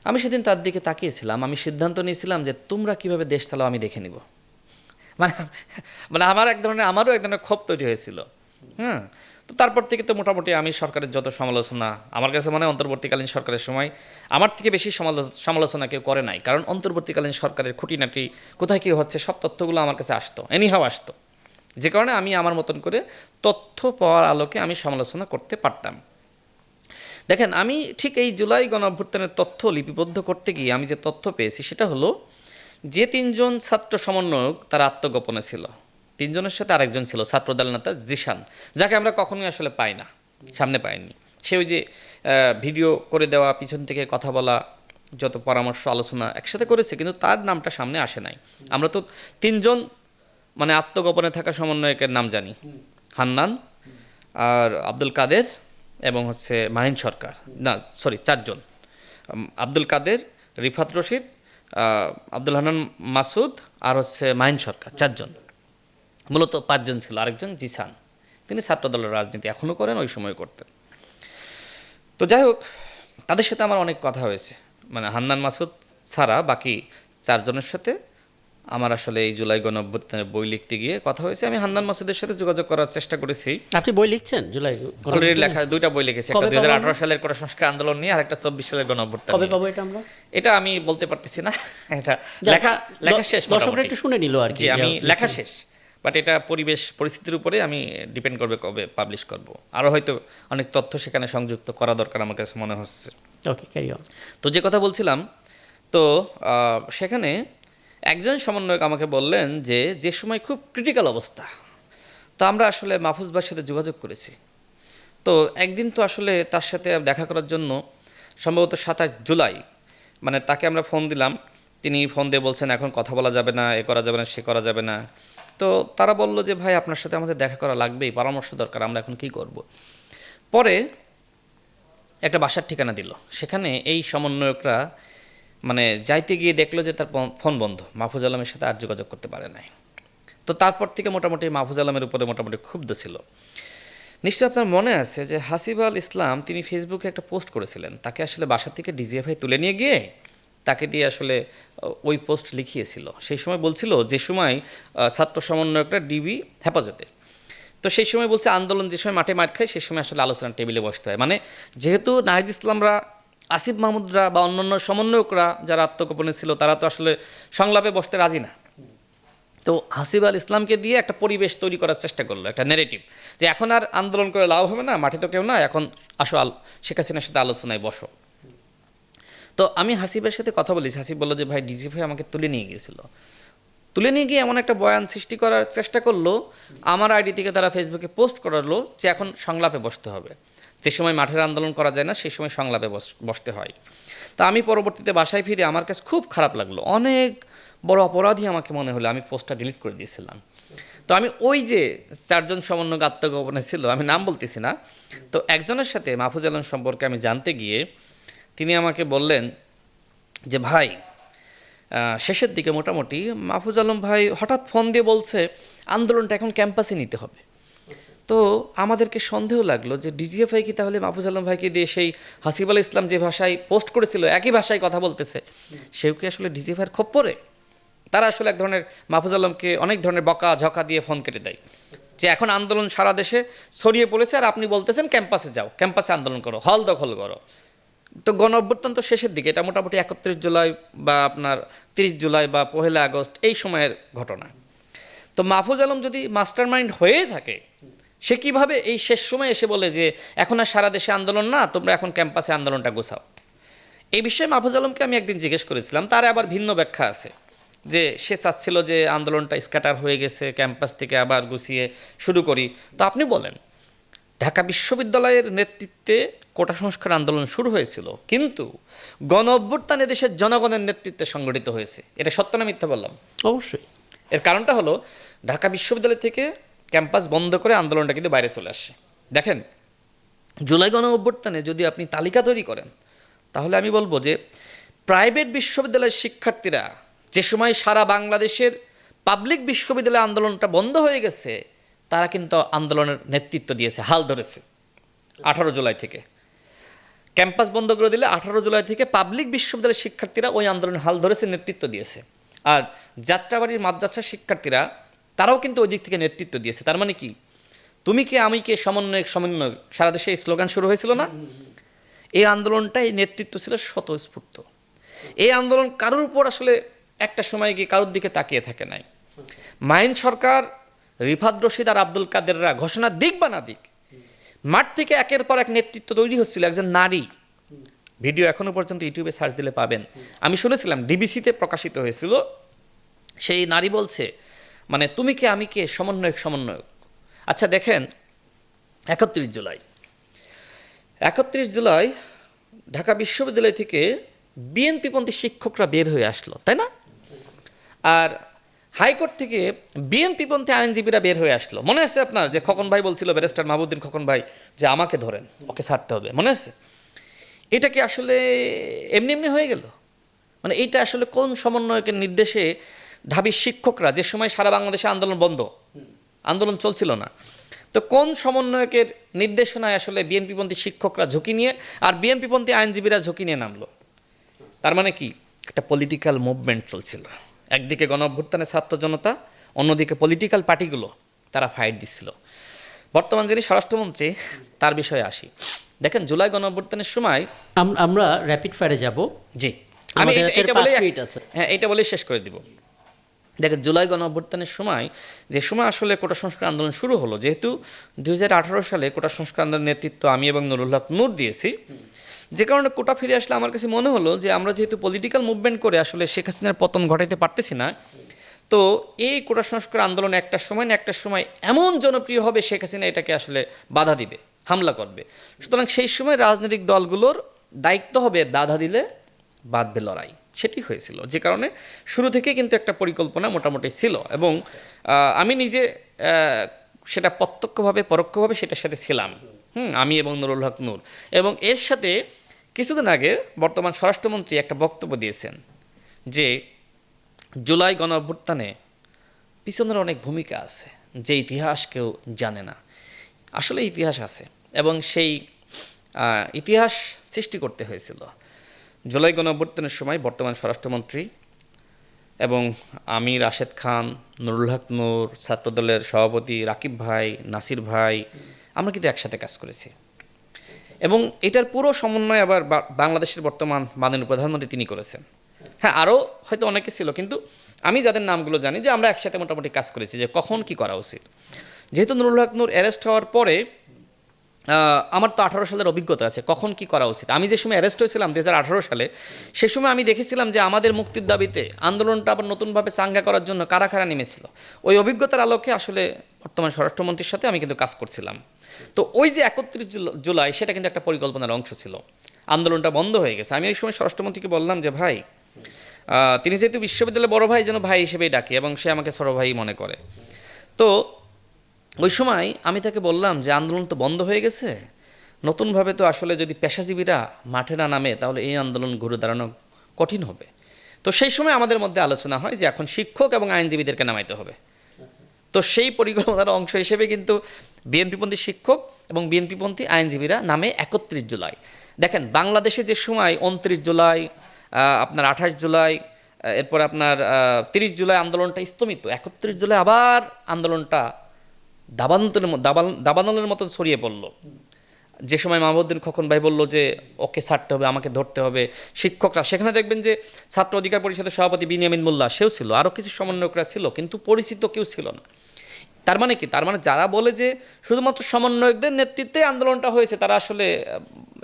A: আমি সেদিন তার দিকে তাকিয়েছিলাম, আমি সিদ্ধান্ত নিয়েছিলাম যে তোমরা কিভাবে দেশ চালাও আমি দেখে নিব। মানে আমারও এক ধরনের ক্ষোভ তৈরি হয়েছিল। হ্যাঁ, তো তারপর থেকে তো মোটামুটি আমি সরকারের যত সমালোচনা, আমার কাছে মনে হয় অন্তর্বর্তীকালীন সরকারের সময় আমার থেকে বেশি সমালোচনা কেউ করে নাই, কারণ অন্তর্বর্তীকালীন সরকারের খুঁটিনাটি কোথায় কী হচ্ছে সব তথ্যগুলো আমার কাছে আসতো, এনিহাও আসতো, যে কারণে আমি আমার মতন করে তথ্য পাওয়ার আলোকে আমি সমালোচনা করতে পারতাম। দেখেন, আমি ঠিক এই জুলাই গণ অভ্যুত্থানের তথ্য লিপিবদ্ধ করতে গিয়ে আমি যে তথ্য পেয়েছি সেটা হলো যে 3জন ছাত্র সমন্বয়ক তারা আত্মগোপনে ছিল। 3জনের সাথে আরেকজন ছিল ছাত্রদল নেতা জিশান, যাকে আমরা কখনোই আসলে পাই না, সামনে পাইনি। সে ওই যে ভিডিও করে দেওয়া, পিছন থেকে কথা বলা, যত পরামর্শ আলোচনা একসাথে করেছে, কিন্তু তার নামটা সামনে আসে নাই। আমরা তো 3জন মানে আত্মগোপনে থাকা সমন্বয়কের নাম জানি, হান্নান আর আব্দুল কাদের এবং মাহিন সরকার, না সরি 4জন, আব্দুল কাদের, রিফাত রশিদ, আব্দুল হান্নান মাসুদ আর হচ্ছে মাহিন সরকার, 4 জন, মূলত 5 জন ছিল, আরেকজন জিসান, তিনি ছাত্রদলের রাজনীতি এখনও করেন, ওই সময় করতেন। তো যাই হোক, তাদের সাথে আমার অনেক কথা হয়েছে, মানে হান্নান মাসুদ ছাড়া বাকি 4 জনের সাথে আমার আসলে এই জুলাই গণঅভ্যুত্থানের বই লিখতে গিয়ে কথা হয়েছে। আমি হান্নান মাসুদের সাথে যোগাযোগ করার চেষ্টা করেছি।
B: আপনি বই লিখছেন জুলাই
A: অলরেডি লেখা 2টা বই লিখেছি, একটা
B: কবে পাবো
A: 2018 সালের কোটা সংস্কার আন্দোলন নিয়ে, আর একটা 24 সালের গণঅভ্যুত্থান
B: কবে
A: নিয়ে।
B: পাবো এটা আমরা?
A: এটা আমি বলতে পারতেছি না, এটা
B: যাক,
A: লেখা শেষ,
B: দর্শকরা
A: মোটামুটি।
B: একটু শুনে নিল আর কি।
A: জি, আমি
B: যে
A: লেখা শেষ, বাট এটা পরিবেশ পরিস্থিতির উপরে আমি ডিপেন্ড করবে কবে পাবলিশ করব। আরও হয়তো অনেক তথ্য সেখানে সংযুক্ত করা দরকার আমার কাছে মনে হচ্ছে।
B: ওকে, ক্যারি অন।
A: তো যে কথা বলছিলাম, তো সেখানে একজন সমন্বয়ক আমাকে বললেন যে সময় খুব ক্রিটিক্যাল অবস্থা, তো আমরা আসলে মাহফুজ ভাইয়ের সাথে যোগাযোগ করেছি। তো একদিন তো আসলে তার সাথে দেখা করার জন্য সম্ভবত 27 জুলাই, মানে তাকে আমরা ফোন দিলাম, তিনি ফোন দিয়ে বলছেন এখন কথা বলা যাবে না, এ করা যাবে না, সে করা যাবে না। তো তারা বলল যে ভাই আপনার সাথে আমাদের দেখা করা লাগবেই, পরামর্শ দরকার, আমরা এখন কী করব। পরে একটা বাসার ঠিকানা দিল, সেখানে এই সমন্বয়করা মানে যাইতে গিয়ে দেখলো যে তার ফোন বন্ধ, মাহফুজ আলমের সাথে আর যোগাযোগ করতে পারে নাই। তো তারপর থেকে মোটামুটি মাহফুজ আলমের উপরে মোটামুটি ক্ষুব্ধ ছিল। নিশ্চয়ই আপনার মনে আছে যে হাসিব আল ইসলাম তিনি ফেসবুকে একটা পোস্ট করেছিলেন, তাকে আসলে বাসা থেকে ডিজিএফআই তুলে নিয়ে গিয়ে তাকে দিয়ে আসলে ওই পোস্ট লিখিয়েছিল। সেই সময় বলছিল যে সময় ছাত্র সমন্বয়করা ডিবি হেফাজতে, তো সেই সময় বলছে আন্দোলন যে সময় মাঠে মাঠ খায় সেই সময় আসলে আলোচনার টেবিলে বসতে হয়, মানে যেহেতু নাহিদ ইসলামরা, আসিফ মাহমুদরা বা অন্যান্য সমন্বয়করা যারা আত্মগোপনে ছিল তারা তো আসলে সংলাপে বসতে রাজি না। তো হাসিব আল ইসলামকে দিয়ে একটা পরিবেশ তৈরি করার চেষ্টা করলো, একটা নেরেটিভ, যে এখন আর আন্দোলন করে লাভ হবে না, মাঠে তো কেউ না, এখন আসো শেখ হাসিনার সাথে আলোচনায় বসো। তো আমি হাসিবের সাথে কথা বলেছি, হাসিব বললো যে ভাই ডিজিএফআই আমাকে তুলে নিয়ে গিয়েছিল, তুলে নিয়ে গিয়ে এমন একটা বয়ান সৃষ্টি করার চেষ্টা করলো, আমার আইডি থেকে তারা ফেসবুকে পোস্ট করালো যে এখন সংলাপে বসতে হবে, যে সময় মাঠের আন্দোলন করা যায় না সেই সময় সংলাপে বসতে হয়। তা আমি পরবর্তীতে বাসায় ফিরে আমার কাছে খুব খারাপ লাগলো, অনেক বড় অপরাধী আমাকে মনে হলো, আমি পোস্টটা ডিলিট করে দিয়েছিলাম। তো আমি ওই যে 4 জন সমন্বয়ক আত্মগোপনে ছিল, আমি নাম বলতেছি না, তো একজনের সাথে মাহফুজ আলম সম্পর্কে আমি জানতে গিয়ে তিনি আমাকে বললেন যে ভাই শেষের দিকে মোটামুটি মাহফুজ আলম ভাই হঠাৎ ফোন দিয়ে বলছে আন্দোলনটা এখন ক্যাম্পাসে নিতে হবে। তো আমাদেরকে সন্দেহ লাগলো যে ডিজিএফআই কি তাহলে মাহফুজ আলম ভাইকে দিয়ে সেই হাসিব আল ইসলাম যে ভাষায় পোস্ট করেছিল একই ভাষায় কথা বলতেছে, সেও কি আসলে ডিজিএফআইয়ের খপ্পরে? তারা আসলে এক ধরনের মাহফুজ আলমকে অনেক ধরনের বকা ঝকা দিয়ে ফোন কেটে দেয় যে এখন আন্দোলন সারা দেশে ছড়িয়ে পড়েছে আর আপনি বলতেছেন ক্যাম্পাসে যাও, ক্যাম্পাসে আন্দোলন করো, হল দখল করো। তো গণ অভ্যুত্থান তো শেষের দিকে, এটা মোটামুটি 31 জুলাই বা আপনার 30 জুলাই বা 1 আগস্ট এই সময়ের ঘটনা। তো মাহফুজ আলম যদি মাস্টার মাইন্ড হয়ে থাকে, সে কিভাবে এই শেষ সময় এসে বলে যে এখন আর সারা দেশে আন্দোলন না, তোমরা এখন ক্যাম্পাসে আন্দোলনটা গোছাও? এই বিষয়ে মাহফুজ আলমকে আমি একদিন জিজ্ঞেস করেছিলাম, তার আবার ভিন্ন ব্যাখ্যা আছে, যে সে চাচ্ছিল যে আন্দোলনটা স্ক্যাটার হয়ে গেছে, ক্যাম্পাস থেকে আবার গুছিয়ে শুরু করি। তো আপনি বলেন, ঢাকা বিশ্ববিদ্যালয়ের নেতৃত্বে কোটা সংস্কার আন্দোলন শুরু হয়েছিল, কিন্তু গণ অভ্যুত্থান দেশের জনগণের নেতৃত্বে সংগঠিত হয়েছে। এটা সত্য না মিথ্যা বললাম?
B: অবশ্যই।
A: এর কারণটা হলো ঢাকা বিশ্ববিদ্যালয় থেকে ক্যাম্পাস বন্ধ করে আন্দোলনটা কিন্তু বাইরে চলে আসে। দেখেন, জুলাই গণ অভ্যুত্থানে যদি আপনি তালিকা তৈরি করেন, তাহলে আমি বলবো যে প্রাইভেট বিশ্ববিদ্যালয়ের শিক্ষার্থীরা যে সময় সারা বাংলাদেশের পাবলিক বিশ্ববিদ্যালয় আন্দোলনটা বন্ধ হয়ে গেছে, তারা কিন্তু আন্দোলনের নেতৃত্ব দিয়েছে, হাল ধরেছে। 18 জুলাই থেকে ক্যাম্পাস বন্ধ করে দিলে 18 জুলাই থেকে পাবলিক বিশ্ববিদ্যালয়ের শিক্ষার্থীরা ওই আন্দোলনের হাল ধরেছে, নেতৃত্ব দিয়েছে। আর যাত্রাবাড়ির মাদ্রাসার শিক্ষার্থীরা তারাও কিন্তু ওই দিক থেকে নেতৃত্ব দিয়েছে। তার মানে কি, তুমি কে আমি কে, সমন্বয়ক সমন্বয়ক, সারা দেশে এই স্লোগান শুরু হয়েছিল না? এই আন্দোলনটাই নেতৃত্ব ছিল স্বতঃস্ফূর্ত। এই আন্দোলন কারোর উপর আসলে একটা সময় গিয়ে কারোর দিকে তাকিয়ে থাকে নাই। মাহিন সরকার, রিফাত রশিদ আর আব্দুল কাদেররা ঘোষণা দিক বা না দিক, মাঠ থেকে একের পর এক নেতৃত্ব তৈরি হচ্ছিল। একজন নারী, ভিডিও এখনো পর্যন্ত ইউটিউবে সার্চ দিলে পাবেন, আমি শুনেছিলাম ডিবিসিতে প্রকাশিত হয়েছিল। সেই নারী বলছে, মানে তুমি কে আমি কে, সমন্বয়ক সমন্বয়ক। আচ্ছা দেখেন, 31 জুলাই ঢাকা বিশ্ববিদ্যালয় থেকে বিএনপিপন্থী শিক্ষকরা বের হয়ে আসলো, তাই না? আর হাইকোর্ট থেকে বিএনপিপন্থী আইনজীবীরা বের হয়ে আসলো। মনে আছে আপনার যে খোকন ভাই বলছিল, ব্যারিস্টার মাহবুবউদ্দিন খোকন ভাই, যে আমাকে ধরেন, ওকে ছাড়তে হবে, মনে আছে? এটা কি আসলে এমনি এমনি হয়ে গেল? মানে এইটা আসলে কোন সমন্বয়কের নির্দেশে ঢাবির শিক্ষকরা, যে সময় সারা বাংলাদেশে আন্দোলন বন্ধ, আন্দোলন চলছিল না, তো কোন সমন্বয়কের নির্দেশনায় আসলে বিএনপিপন্থী শিক্ষকরা ঝুঁকি নিয়ে আর বিএনপিপন্থী আইনজীবীরা ঝুঁকি নিয়ে নামলো? তার মানে কি, একটা পলিটিক্যাল মুভমেন্ট চলছিল। একদিকে গণ অভ্যুত্থানের ছাত্র জনতা, অন্যদিকে পলিটিক্যাল পার্টিগুলো তারা ফাইট দিচ্ছিল। বর্তমান যিনি স্বরাষ্ট্রমন্ত্রী, তার বিষয়ে আসি। দেখেন, জুলাই গণ অভ্যুত্থানের সময়
B: আমরা র্যাপিড ফায়ারে যাব।
A: জি, আমি
B: আমাদের হাতে
A: এটা
B: 5
A: বলে,
B: মিনিট আছে।
A: হ্যাঁ, এটা বলে শেষ করে দিব। দেখেন, জুলাই গণ অভ্যুত্থানের সময়, যে সময় আসলে কোটা সংস্কার আন্দোলন শুরু হলো, যেহেতু 2018 সালে কোটা সংস্কার আন্দোলনের নেতৃত্ব আমি এবং নুরুল হক নূর দিয়েছি, যে কারণে কোটা ফিরে আসলে আমার কাছে মনে হলো যে আমরা যেহেতু পলিটিক্যাল মুভমেন্ট করে আসলে শেখ হাসিনার পতন ঘটাইতে পারতেছি না, তো এই কোটা সংস্কার আন্দোলন একটা সময় না একটা সময় এমন জনপ্রিয় হবে, শেখ হাসিনা এটাকে আসলে বাধা দিবে, হামলা করবে। সুতরাং সেই সময় রাজনৈতিক দলগুলোর দায়িত্ব হবে বাধা দিলে বাঁধবে লড়াই। সেটি হয়েছিল, যে কারণে শুরু থেকে কিন্তু একটা পরিকল্পনা মোটামুটি ছিল, এবং আমি নিজে সেটা প্রত্যক্ষভাবে পরোক্ষভাবে সেটার সাথে ছিলাম। আমি এবং নুরুল হক নূর। এবং এর সাথে কিছুদিন আগে বর্তমান স্বরাষ্ট্রমন্ত্রী একটা বক্তব্য দিয়েছেন যে জুলাই গণ অভ্যুত্থানে পিছনের অনেক ভূমিকা আছে, যে ইতিহাস কেউ জানে না। আসলে ইতিহাস আছে, এবং সেই ইতিহাস সৃষ্টি করতে হয়েছিল। জুলাই গণ অভ্যুত্থানের সময় বর্তমান স্বরাষ্ট্রমন্ত্রী এবং আমি, রাশেদ খান, নুরুল হক নূর, ছাত্রদলের সভাপতি রাকিব ভাই, নাসির ভাই, আমরা কিন্তু একসাথে কাজ করেছি। এবং এটার পুরো সমন্বয় আবার বাংলাদেশের বর্তমান মাননীয় প্রধানমন্ত্রী তিনি করেছেন। হ্যাঁ, আরও হয়তো অনেকে ছিল, কিন্তু আমি যাদের নামগুলো জানি যে আমরা একসাথে মোটামুটি কাজ করেছি যে কখন কি করা উচিত। যেহেতু নুরুল হক নূর অ্যারেস্ট হওয়ার পরে আমার তো 18 সালের অভিজ্ঞতা আছে কখন কি করা উচিত। আমি যে সময় অ্যারেস্ট হয়েছিলাম 2018 সালে, সে সময় আমি দেখেছিলাম যে আমাদের মুক্তির দাবিতে আন্দোলনটা আবার নতুনভাবে চাঙ্গা করার জন্য কারা কারা নেমেছিল। ওই অভিজ্ঞতার আলোকে আসলে বর্তমান স্বরাষ্ট্রমন্ত্রীর সাথে আমি কিন্তু কাজ করছিলাম। তো ওই যে 31 জুলাই, সেটা কিন্তু একটা পরিকল্পনার অংশ ছিল। আন্দোলনটা বন্ধ হয়ে গেছে। আমি ওই সময় স্বরাষ্ট্রমন্ত্রীকে বললাম যে ভাই, তিনি যেহেতু বিশ্ববিদ্যালয়ের বড় ভাই, যেন ভাই হিসেবেই ডাকে, এবং সে আমাকে ছোট ভাই মনে করে। তো ওই সময় আমি তাকে বললাম যে আন্দোলন তো বন্ধ হয়ে গেছে, নতুনভাবে তো আসলে যদি পেশাজীবীরা মাঠে না নামে তাহলে এই আন্দোলন ঘুরে দাঁড়ানো কঠিন হবে। তো সেই সময় আমাদের মধ্যে আলোচনা হয় যে এখন শিক্ষক এবং আইনজীবীদেরকে নামাইতে হবে। তো সেই পরিকল্পনার অংশ হিসেবে কিন্তু বিএনপিপন্থী শিক্ষক এবং বিএনপিপন্থী আইনজীবীরা নামে 31 জুলাই। দেখেন, বাংলাদেশে যে সময় 29 জুলাই, আপনার 28 জুলাই, এরপর আপনার 30 জুলাই আন্দোলনটা স্তমিত, 31 জুলাই আবার আন্দোলনটা দাবানলের মতো ছড়িয়ে পড়ল। যে সময় মাহমুদুদ্দিন খোকন ভাই বলল যে ওকে ছাড়তে হবে, আমাকে ধরতে হবে, শিক্ষকরা, সেখানে দেখবেন যে ছাত্র অধিকার পরিষদের সভাপতি বিনিয়ামিন মোল্লা, সেও ছিল, আরও কিছু সমন্বয়করা ছিল, কিন্তু পরিচিত কেউ ছিল না। তার মানে কি, তার মানে যারা বলে যে শুধুমাত্র সমন্বয়কদের নেতৃত্বে আন্দোলনটা হয়েছে, তারা আসলে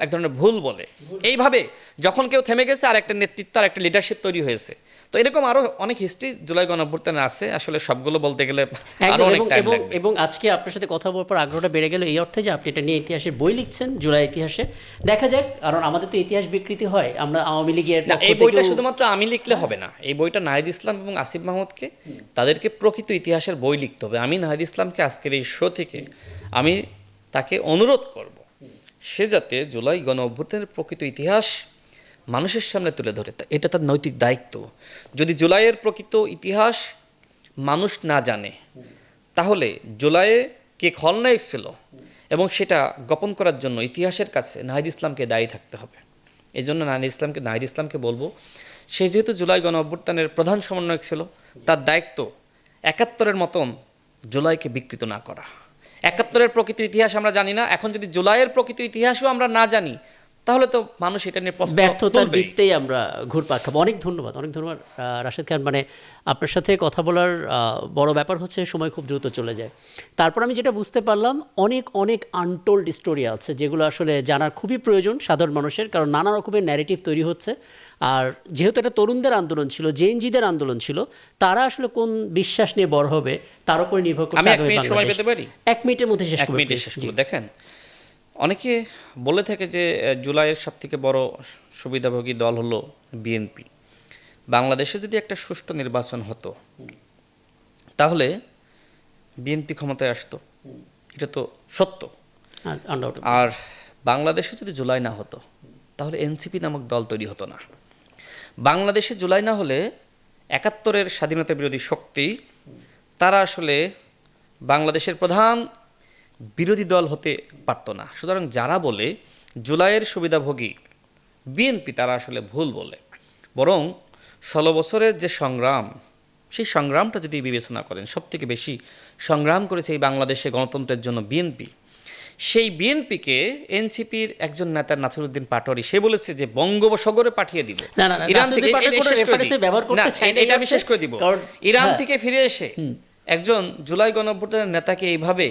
A: এক ধরনের ভুল বলে। এইভাবে যখন কেউ থেমে গেছে, আর একটা নেতৃত্ব আর একটা লিডারশিপ তৈরি হয়েছে। তো এরকম আরও অনেক হিস্ট্রি জুলাই গণ অভ্যুত্থানে আছে, আসলে সবগুলো বলতে গেলে আরও অনেক টাইম লাগবে।
B: এবং আজকে আপনার সাথে কথা বলার পর আগ্রহটা বেড়ে গেল এই অর্থে যে আপনি এটা নিয়ে ইতিহাসের বই লিখছেন, জুলাই ইতিহাসে। দেখা যাক, কারণ আমাদের তো ইতিহাস বিকৃতি হয়, আমরা আওয়ামী লীগের
A: না, এই বইটা শুধুমাত্র আমি লিখলে হবে না। এই বইটা নাহিদ ইসলাম এবং আসিফ মাহমুদকে, তাদেরকে প্রকৃত ইতিহাসের বই লিখতে হবে। আমি নাহিদ ইসলামকে আজকের এই শো থেকে আমি তাকে অনুরোধ করব, সে যাতে জুলাই গণ অভ্যুত্থানের প্রকৃত ইতিহাস মানুষের সামনে তুলে ধরে। এটা তার নৈতিক দায়িত্ব। যদি জুলাইয়ের প্রকৃত ইতিহাস মানুষ না জানে, তাহলে জুলাইয়ে কে খলনায়ক ছিল এবং সেটা গোপন করার জন্য ইতিহাসের কাছে নাহিদ ইসলামকে দায়ী থাকতে হবে। এই জন্য নাহিদ ইসলামকে বলবো, সে যেহেতু জুলাই গণ অভ্যুত্থানের প্রধান সমন্বয়ক ছিল, তার দায়িত্ব 71-এর মতন জুলাইকে বিকৃত না করা। 71-এর প্রকৃত ইতিহাস আমরা জানি না, এখন যদি জুলাইয়ের প্রকৃত ইতিহাসও আমরা না জানি, তাহলে তো মানুষ এটা নিয়ে প্রশ্ন
B: ব্যর্থতার দিকতেই আমরা ঘুরপাক খাবো। অনেক ধন্যবাদ রাশেদ খান। মানে আপনার সাথে কথা বলার বড় ব্যাপার হচ্ছে সময় খুব দ্রুত চলে যায়। তারপর আমি যেটা বুঝতে পারলাম, অনেক অনেক আনটোল্ড স্টোরি আছে যেগুলো আসলে জানার খুবই প্রয়োজন সাধারণ মানুষের, কারণ নানা রকমের ন্যারেটিভ তৈরি হচ্ছে। আর যেহেতু এটা তরুণদের আন্দোলন ছিল, জেএনজিদের আন্দোলন ছিল, তারা আসলে কোন বিশ্বাস নিয়ে বড় হবে তার উপরে নির্ভর করছে। এক মিনিটের মধ্যে শেষ করব।
A: দেখেন, অনেকে বলে থাকে যে জুলাইয়ের সবথেকে বড় সুবিধাভোগী দল হলো বিএনপি। বাংলাদেশে যদি একটা সুষ্ঠু নির্বাচন হতো, তাহলে বিএনপি ক্ষমতায় আসতো, এটা তো সত্য। আর বাংলাদেশে যদি জুলাই না হতো, তাহলে এনসিপি নামক দল তৈরি হতো না। বাংলাদেশে জুলাই না হলে ৭১-এর স্বাধীনতা বিরোধী শক্তি তারা আসলে বাংলাদেশের প্রধান বিরোধী দল হতে পারত না। সুতরাং যারা বলে জুলাইয়ের সুবিধাভোগী বিএনপি, তারা আসলে ভুল বলে। বরং ১৬ বছরের যে সংগ্রাম, সেই সংগ্রামটা যদি বিবেচনা করেন, সবথেকে বেশি সংগ্রাম করেছে এই বাংলাদেশে গণতন্ত্রের জন্য বিএনপি। সেই বিএনপিকে এনসিপির একজন নেতা নাসিরউদ্দিন পাটোয়ারি সে বলেছে যে বঙ্গোপসাগরে পাঠিয়ে দিব ইরান থেকে। এটা আমি শেষ করে দিব। ইরান থেকে ফিরে এসে একজন জুলাই গণঅভ্যুত্থানের নেতাকে এইভাবে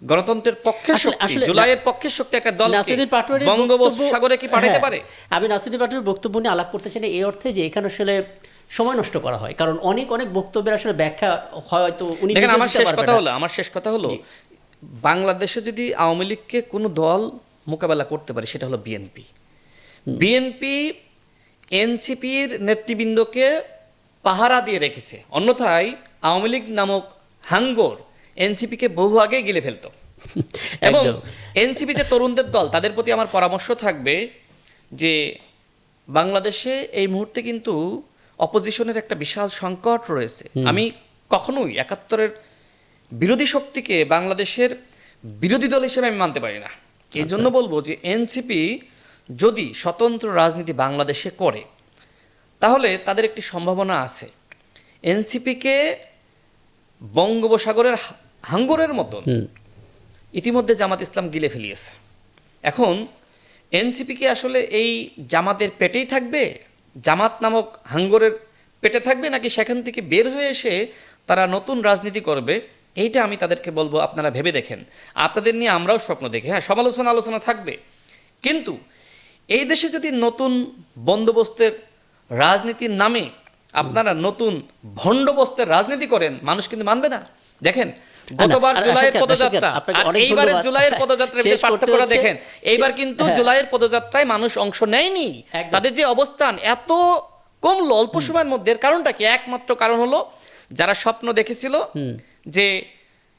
A: গণতন্ত্রের পক্ষের শক্তি, জুলাইয়ের পক্ষের শক্তি একটা দল বঙ্গোপসাগরে কি পাঠাতে পারে?
B: আমি নাসিরুদ্দিন পাটোয়ারির বক্তব্য নিয়ে আলাপ করতে চাই না এই অর্থে যে এখানে আসলে সময় নষ্ট করা হয়, কারণ অনেক বক্তব্যের আসলে ব্যাখ্যা হয়তো উনি
A: দেখেন, আমার শেষ কথা হলো বাংলাদেশে যদি আওয়ামী লীগকে কোনো দল মোকাবেলা করতে পারে সেটা হলো বিএনপি। বিএনপি এনসিপির নেতৃবৃন্দকে পাহারা দিয়ে রেখেছে, অন্যথায় আওয়ামী লীগ নামক হাঙ্গর এনসিপিকে বহু আগে গিলে ফেলতো। এবং এনসিপি যে তরুণদের দল, তাদের প্রতি আমার পরামর্শ থাকবে যে বাংলাদেশে এই মুহূর্তে কিন্তু অপোজিশনের একটা বিশাল সংকট রয়েছে। আমি কখনোই ৭১-এর বিরোধী শক্তিকে বাংলাদেশের বিরোধী দল হিসেবে আমি মানতে পারি না। এই জন্য বলবো যে এনসিপি যদি স্বতন্ত্র রাজনীতি বাংলাদেশে করে তাহলে তাদের একটি সম্ভাবনা আছে। এনসিপিকে বঙ্গোপসাগরের হাঙ্গরের মতন ইতিমধ্যে জামাত ইসলাম গিলে ফেলিয়েছে। এখন এনসিপিকে আসলে এই জামাতের পেটেই থাকবে, জামাত নামক হাঙ্গরের পেটে থাকবে, নাকি সেখান থেকে বের হয়ে এসে তারা নতুন রাজনীতি করবে? এইটা আমি তাদেরকে বলবো আপনারা ভেবে দেখেন। আপনাদের নিয়ে আমরাও স্বপ্ন দেখি, হ্যাঁ, আলোচনা থাকবে, কিন্তু এই দেশে যদি নতুন বন্দোবস্তের রাজনীতির নামে আপনারা নতুন ভণ্ডবস্তের রাজনীতি করেন, মানুষ কিন্তু মানবে না। দেখেন, গতবার জুলাইয়ের পদযাত্রা আর এইবারের জুলাইয়ের পদযাত্রার পার্থক্যটা দেখেন। এইবার কিন্তু জুলাইয়ের পদযাত্রায় মানুষ অংশ নেয়নি, তাদের যে অবস্থান এত কমলো অল্প সময়ের মধ্যে। কারণটা কি? একমাত্র কারণ হলো যারা স্বপ্ন দেখেছিল যে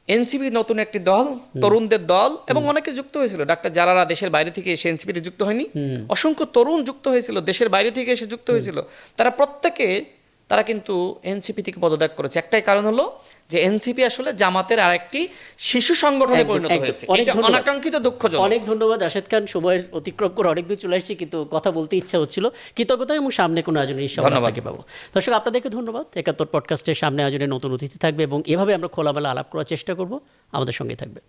A: এনসিপি নতুন একটি দল, তরুণদের দল, এবং অনেকে যুক্ত হয়েছিল। ডাক্তার জারারা দেশের বাইরে থেকে এসে এনসিপিতে যুক্ত হয়নি, অসংখ্য তরুণ যুক্ত হয়েছিল, দেশের বাইরে থেকে এসে যুক্ত হয়েছিল। তারা কিন্তু এনসিপি থেকে পদত্যাগ করেছে। একটাই কারণ হলো যে এনসিপি আসলে জামাতের আরেকটি শিশু সংগঠনে পরিণত হয়েছে। এটা অনাকাঙ্ক্ষিত, দুঃখজনক।
B: অনেক ধন্যবাদ রাশেদ খান। সময়ের অতিক্রম করে অনেক দূর চলে এসেছি, কিন্তু কথা বলতে ইচ্ছা হচ্ছিল। কৃতজ্ঞতা এবং সামনে কোনো আয়োজনে ধন্যবাদ পাবো। দর্শক, আপনাদেরকে ধন্যবাদ। ৭১ পডকাস্টের সামনে আয়োজনে নতুন অতিথি থাকবে এবং এভাবে আমরা খোলামেলা আলাপ করার চেষ্টা করব। আমাদের সঙ্গে থাকবে।